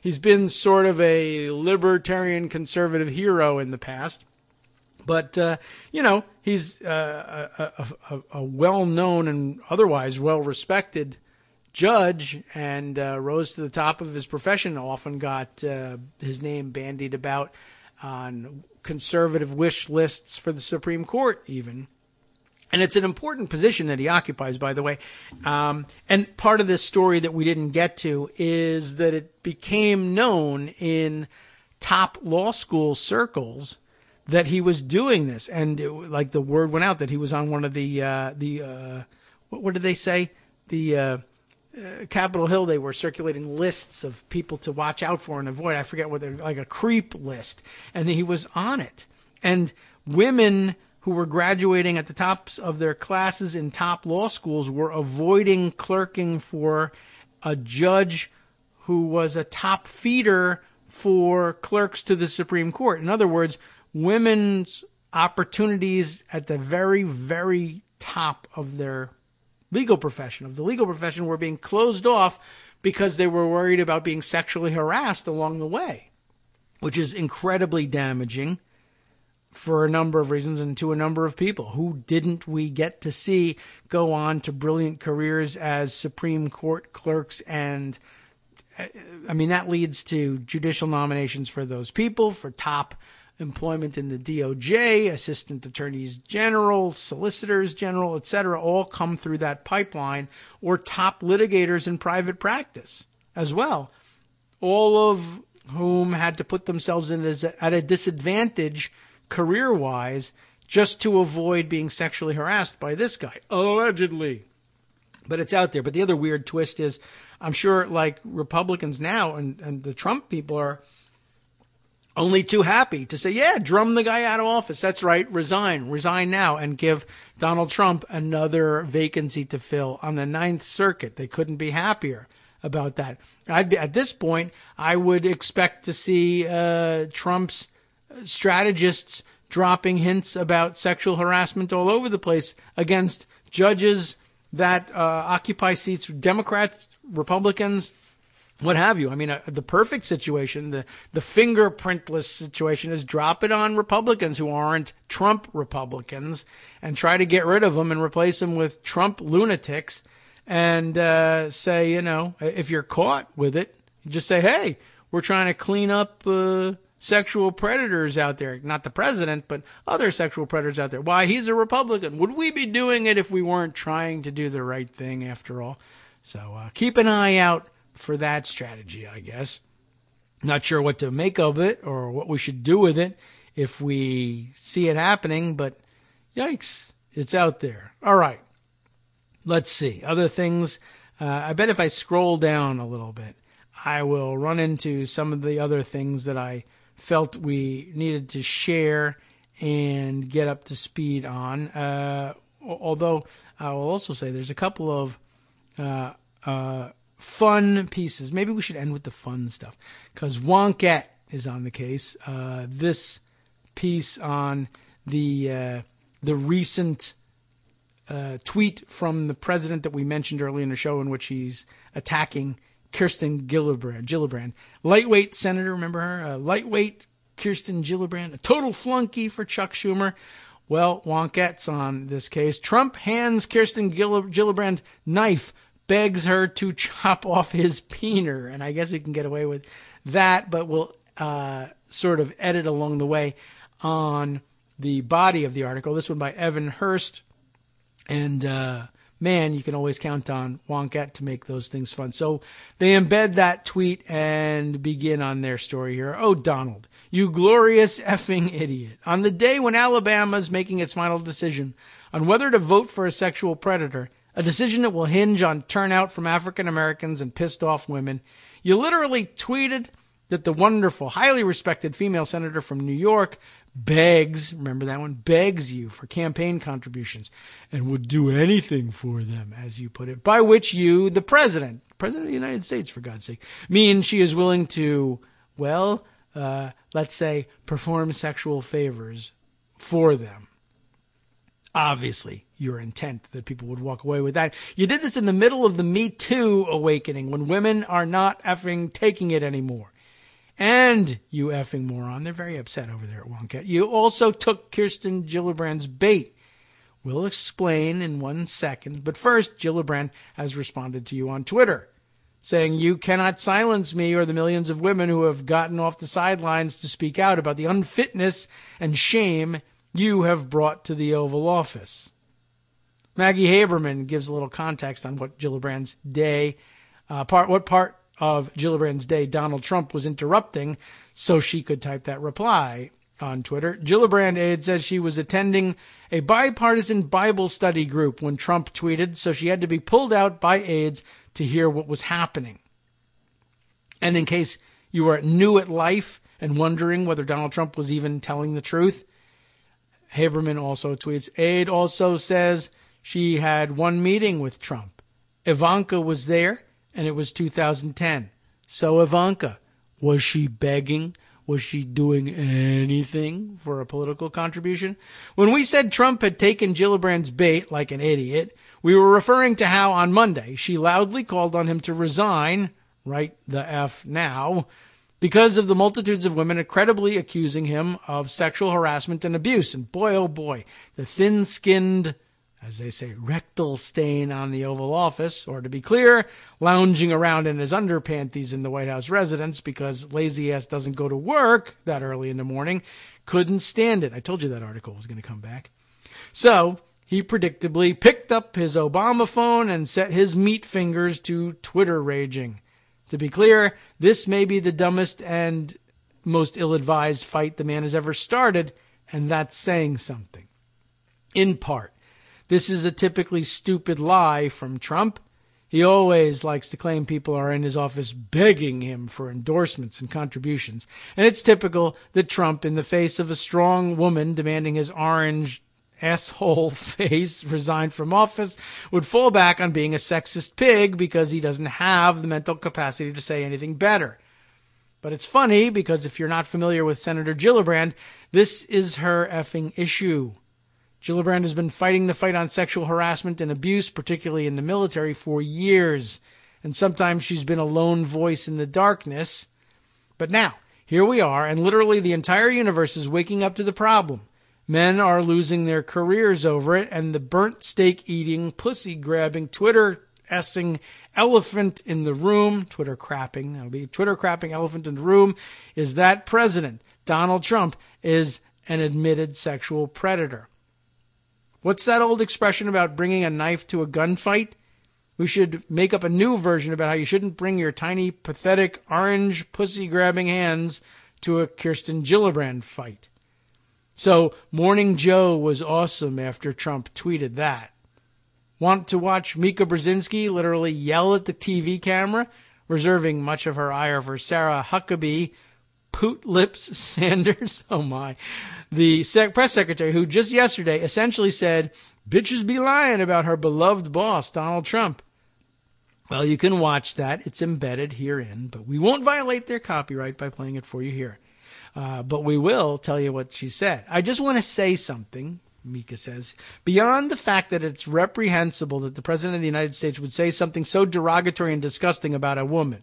he's been sort of a libertarian conservative hero in the past. But, he's a well-known and otherwise well-respected judge, and rose to the top of his profession. Often got his name bandied about on conservative wish lists for the Supreme Court even. And it's an important position that he occupies, by the way. And part of this story that we didn't get to is that it became known in top law school circles that he was doing this. And the word went out that he was on one of what did they say? Capitol Hill, they were circulating lists of people to watch out for and avoid. I forget what like a creep list. And he was on it. And women who were graduating at the tops of their classes in top law schools were avoiding clerking for a judge who was a top feeder for clerks to the Supreme Court. In other words, women's opportunities at the very, very top of their legal profession, were being closed off because they were worried about being sexually harassed along the way, which is incredibly damaging for a number of reasons and to a number of people. Who didn't we get to see go on to brilliant careers as Supreme Court clerks? And I mean, that leads to judicial nominations for those people, for top employment in the DOJ, assistant attorneys general, solicitors general, etc., all come through that pipeline, or top litigators in private practice as well, all of whom had to put themselves at a disadvantage career-wise just to avoid being sexually harassed by this guy, allegedly. But it's out there. But the other weird twist is, I'm sure like Republicans now and the Trump people are only too happy to say, yeah, drum the guy out of office. That's right. Resign now and give Donald Trump another vacancy to fill on the Ninth Circuit. They couldn't be happier about that. At this point, I would expect to see Trump's strategists dropping hints about sexual harassment all over the place against judges that occupy seats, Democrats, Republicans, what have you. I mean, the perfect situation, the fingerprintless situation, is drop it on Republicans who aren't Trump Republicans and try to get rid of them and replace them with Trump lunatics and say, if you're caught with it, just say, hey, we're trying to clean up sexual predators out there. Not the president, but other sexual predators out there. Why, he's a Republican. Would we be doing it if we weren't trying to do the right thing after all? So keep an eye out for that strategy, I guess. Not sure what to make of it or what we should do with it if we see it happening, but yikes, it's out there. All right, let's see. Other things, I bet if I scroll down a little bit, I will run into some of the other things that I felt we needed to share and get up to speed on. Although I will also say there's a couple of fun pieces. Maybe we should end with the fun stuff because Wonkette is on the case. This piece on the recent tweet from the president that we mentioned earlier in the show, in which he's attacking Kirsten Gillibrand. Lightweight senator, remember her? Lightweight Kirsten Gillibrand, a total flunky for Chuck Schumer. Well, Wonkette's on this case. Trump hands Kirsten Gillibrand knife, begs her to chop off his peener. And I guess we can get away with that, but we'll sort of edit along the way on the body of the article. This one by Evan Hurst. And man, you can always count on Wonkette to make those things fun. So they embed that tweet and begin on their story here. Oh, Donald, you glorious effing idiot. On the day when Alabama is making its final decision on whether to vote for a sexual predator, a decision that will hinge on turnout from African Americans and pissed off women, you literally tweeted that the wonderful, highly respected female senator from New York begs, remember that one, begs you for campaign contributions and would do anything for them, as you put it, by which you, the president of the United States, for God's sake, mean she is willing to, well, let's say, perform sexual favors for them. Obviously, your intent that people would walk away with that. You did this in the middle of the Me Too awakening when women are not effing taking it anymore. And you effing moron. They're very upset over there at Wonket. You also took Kirsten Gillibrand's bait. We'll explain in 1 second. But first, Gillibrand has responded to you on Twitter, saying you cannot silence me or the millions of women who have gotten off the sidelines to speak out about the unfitness and shame you have brought to the Oval Office. Maggie Haberman gives a little context on what Gillibrand's day, what part of Gillibrand's day Donald Trump was interrupting so she could type that reply on Twitter. Gillibrand aide says she was attending a bipartisan Bible study group when Trump tweeted, so she had to be pulled out by aides to hear what was happening. And in case you are new at life and wondering whether Donald Trump was even telling the truth, Haberman also tweets, aide also says she had one meeting with Trump. Ivanka was there, and it was 2010. So Ivanka, was she begging? Was she doing anything for a political contribution? When we said Trump had taken Gillibrand's bait like an idiot, we were referring to how on Monday she loudly called on him to resign, right the F now, because of the multitudes of women credibly accusing him of sexual harassment and abuse. And boy, oh boy, the thin-skinned, as they say, rectal stain on the Oval Office, or to be clear, lounging around in his underpanties in the White House residence because lazy ass doesn't go to work that early in the morning, couldn't stand it. I told you that article was going to come back. So he predictably picked up his Obama phone and set his meat fingers to Twitter raging. To be clear, this may be the dumbest and most ill-advised fight the man has ever started, and that's saying something. In part, this is a typically stupid lie from Trump. He always likes to claim people are in his office begging him for endorsements and contributions. And it's typical that Trump, in the face of a strong woman demanding his orange asshole face resign from office, would fall back on being a sexist pig because he doesn't have the mental capacity to say anything better. But it's funny because if you're not familiar with Senator Gillibrand, this is her effing issue. Gillibrand has been fighting the fight on sexual harassment and abuse, particularly in the military, for years. And sometimes she's been a lone voice in the darkness. But now, here we are, and literally the entire universe is waking up to the problem. Men are losing their careers over it, and the burnt steak-eating, pussy-grabbing, Twitter-essing elephant in the room, Twitter-crapping, that'll be Twitter-crapping elephant in the room, is that president, Donald Trump, is an admitted sexual predator. What's that old expression about bringing a knife to a gunfight? We should make up a new version about how you shouldn't bring your tiny, pathetic, orange, pussy-grabbing hands to a Kirsten Gillibrand fight. So, Morning Joe was awesome after Trump tweeted that. Want to watch Mika Brzezinski literally yell at the TV camera, reserving much of her ire for Sarah Huckabee, Poot Lips Sanders, oh my, the press secretary who just yesterday essentially said, bitches be lying about her beloved boss, Donald Trump. Well, you can watch that. It's embedded herein, but we won't violate their copyright by playing it for you here. But we will tell you what she said. I just want to say something, Mika says, beyond the fact that it's reprehensible that the President of the United States would say something so derogatory and disgusting about a woman.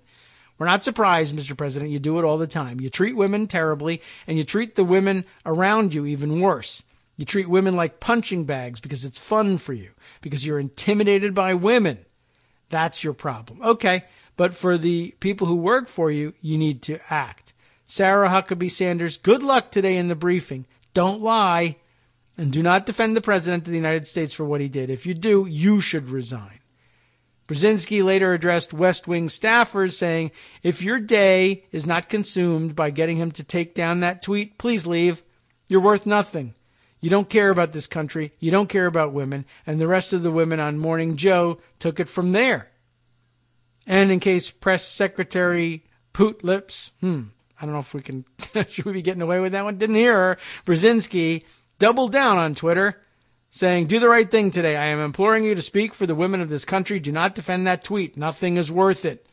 We're not surprised, Mr. President. You do it all the time. You treat women terribly, and you treat the women around you even worse. You treat women like punching bags because it's fun for you, because you're intimidated by women. That's your problem. Okay, but for the people who work for you, you need to act. Sarah Huckabee Sanders, good luck today in the briefing. Don't lie, and do not defend the President of the United States for what he did. If you do, you should resign. Brzezinski later addressed West Wing staffers, saying, if your day is not consumed by getting him to take down that tweet, please leave. You're worth nothing. You don't care about this country. You don't care about women. And the rest of the women on Morning Joe took it from there. And in case Press Secretary Poot Lips, I don't know if we can, should we be getting away with that one? Didn't hear her. Brzezinski doubled down on Twitter, saying, do the right thing today. I am imploring you to speak for the women of this country. Do not defend that tweet. Nothing is worth it.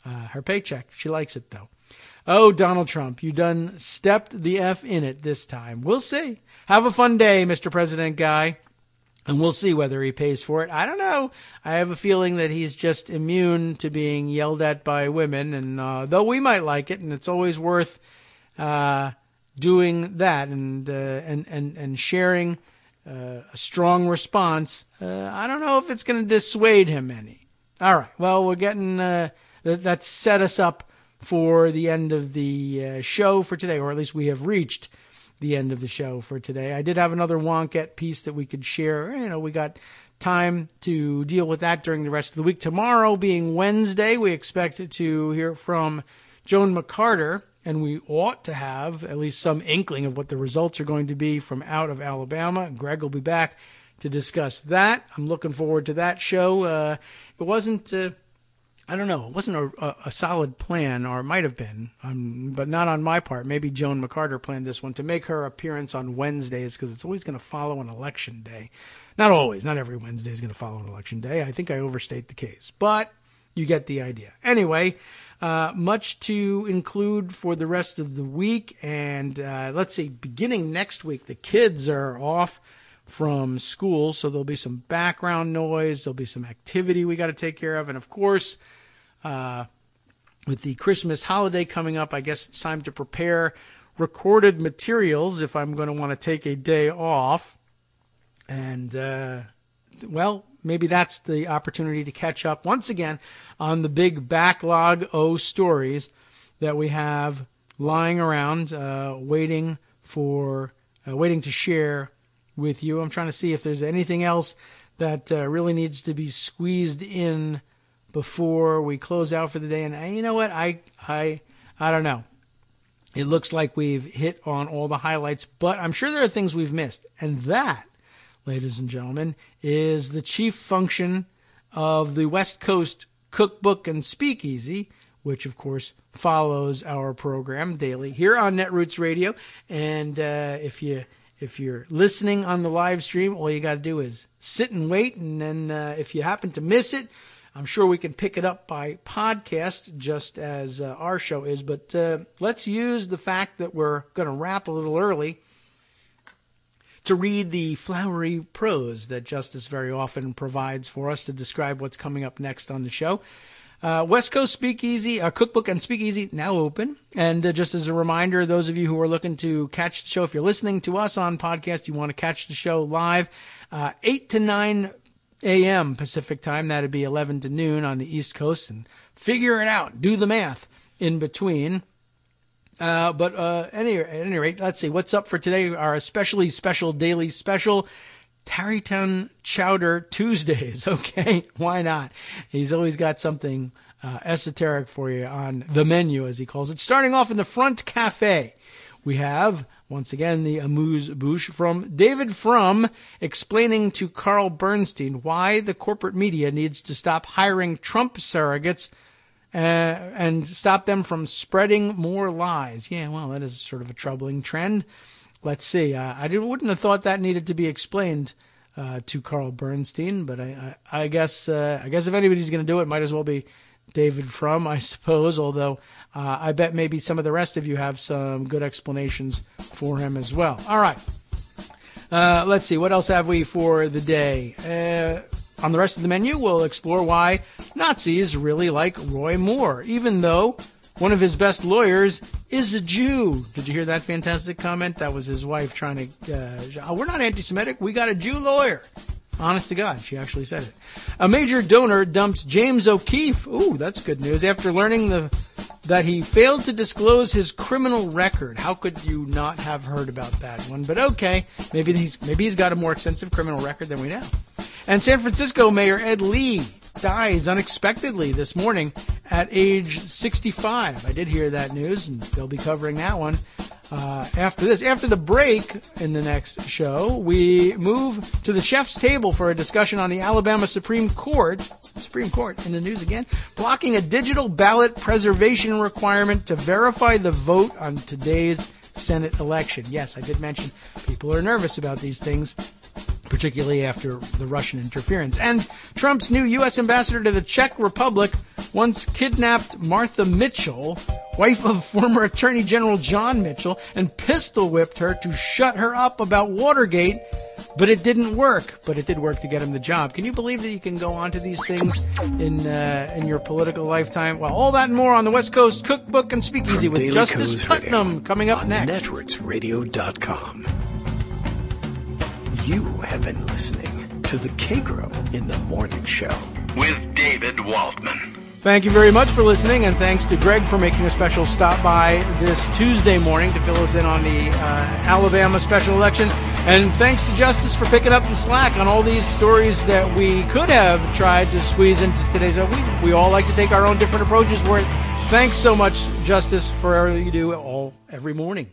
Her paycheck. She likes it, though. Oh, Donald Trump, you done stepped the F in it this time. We'll see. Have a fun day, Mr. President guy. And we'll see whether he pays for it. I don't know. I have a feeling that he's just immune to being yelled at by women. And though we might like it, and it's always worth doing that and sharing a strong response, I don't know if it's going to dissuade him any. All right. Well, we're getting that's set us up for the end of the show for today, or at least we have reached the end of the show for today. I did have another Wonkette piece that we could share. You know, we got time to deal with that during the rest of the week. Tomorrow being Wednesday, we expect to hear from Joan McCarter, and we ought to have at least some inkling of what the results are going to be from out of Alabama. Greg will be back to discuss that. I'm looking forward to that show. It wasn't... I don't know. It wasn't a solid plan, or it might have been, but not on my part. Maybe Joan McCarter planned this one to make her appearance on Wednesdays because it's always going to follow an election day. Not always. Not every Wednesday is going to follow an election day. I think I overstate the case, but you get the idea. Anyway, much to include for the rest of the week. And let's see, beginning next week, the kids are off from school, so there'll be some background noise. There'll be some activity we got to take care of. And, of course, with the Christmas holiday coming up, I guess it's time to prepare recorded materials if I'm going to want to take a day off. And, well, maybe that's the opportunity to catch up once again on the big backlog of stories that we have lying around, waiting to share with you. I'm trying to see if there's anything else that really needs to be squeezed in before we close out for the day. And you know what? I don't know. It looks like we've hit on all the highlights, but I'm sure there are things we've missed. And that, ladies and gentlemen, is the chief function of the West Coast Cookbook and Speakeasy, which, of course, follows our program daily here on Netroots Radio. And if you're listening on the live stream, all you got to do is sit and wait. And then if you happen to miss it, I'm sure we can pick it up by podcast just as our show is. But let's use the fact that we're going to wrap a little early to read the flowery prose that Justice very often provides for us to describe what's coming up next on the show. West Coast Speakeasy, Cookbook and Speakeasy now open. And just as a reminder, those of you who are looking to catch the show, if you're listening to us on podcast, you want to catch the show live, 8 to 9 a.m. Pacific time. That'd be 11 to noon on the East Coast. And figure it out. Do the math in between. But at any rate, let's see. What's up for today? Our especially special daily special, Tarrytown Chowder Tuesdays. Okay, why not? He's always got something esoteric for you on the menu, as he calls it. Starting off in the front cafe, we have, once again, the amuse-bouche from David Frum explaining to Carl Bernstein why the corporate media needs to stop hiring Trump surrogates and stop them from spreading more lies. Yeah, well, that is sort of a troubling trend. Let's see. I wouldn't have thought that needed to be explained to Carl Bernstein, but I guess if anybody's going to do it, might as well be David Frum, I suppose. Although I bet maybe some of the rest of you have some good explanations for him as well. All right. Let's see. What else have we for the day? On the rest of the menu, we'll explore why Nazis really like Roy Moore, even though one of his best lawyers is a Jew. Did you hear that fantastic comment? That was his wife trying to, we're not anti-Semitic, we got a Jew lawyer. Honest to God, she actually said it. A major donor dumps James O'Keefe. Ooh, that's good news. After learning that he failed to disclose his criminal record. How could you not have heard about that one? But okay, maybe he's got a more extensive criminal record than we know. And San Francisco Mayor Ed Lee dies unexpectedly this morning at age 65. I did hear that news, and they'll be covering that one after this. After the break in the next show, we move to the chef's table for a discussion on the Alabama Supreme Court in the news again, blocking a digital ballot preservation requirement to verify the vote on today's Senate election. Yes, I did mention people are nervous about these things, particularly after the Russian interference. And Trump's new U.S. ambassador to the Czech Republic once kidnapped Martha Mitchell, wife of former Attorney General John Mitchell, and pistol whipped her to shut her up about Watergate But it didn't work. But it did work to get him the job. Can you believe that you can go onto these things in your political lifetime? Well, all that and more on the West Coast Cookbook and Speakeasy with Daily Justice Coast Putnam Radio coming up on next. NetworksRadio.com. You have been listening to the Kagro in the Morning Show with David Waldman. Thank you very much for listening, and thanks to Greg for making a special stop by this Tuesday morning to fill us in on the Alabama special election. And thanks to Justice for picking up the slack on all these stories that we could have tried to squeeze into today's. We all like to take our own different approaches for it. Thanks so much, Justice, for everything you do every morning.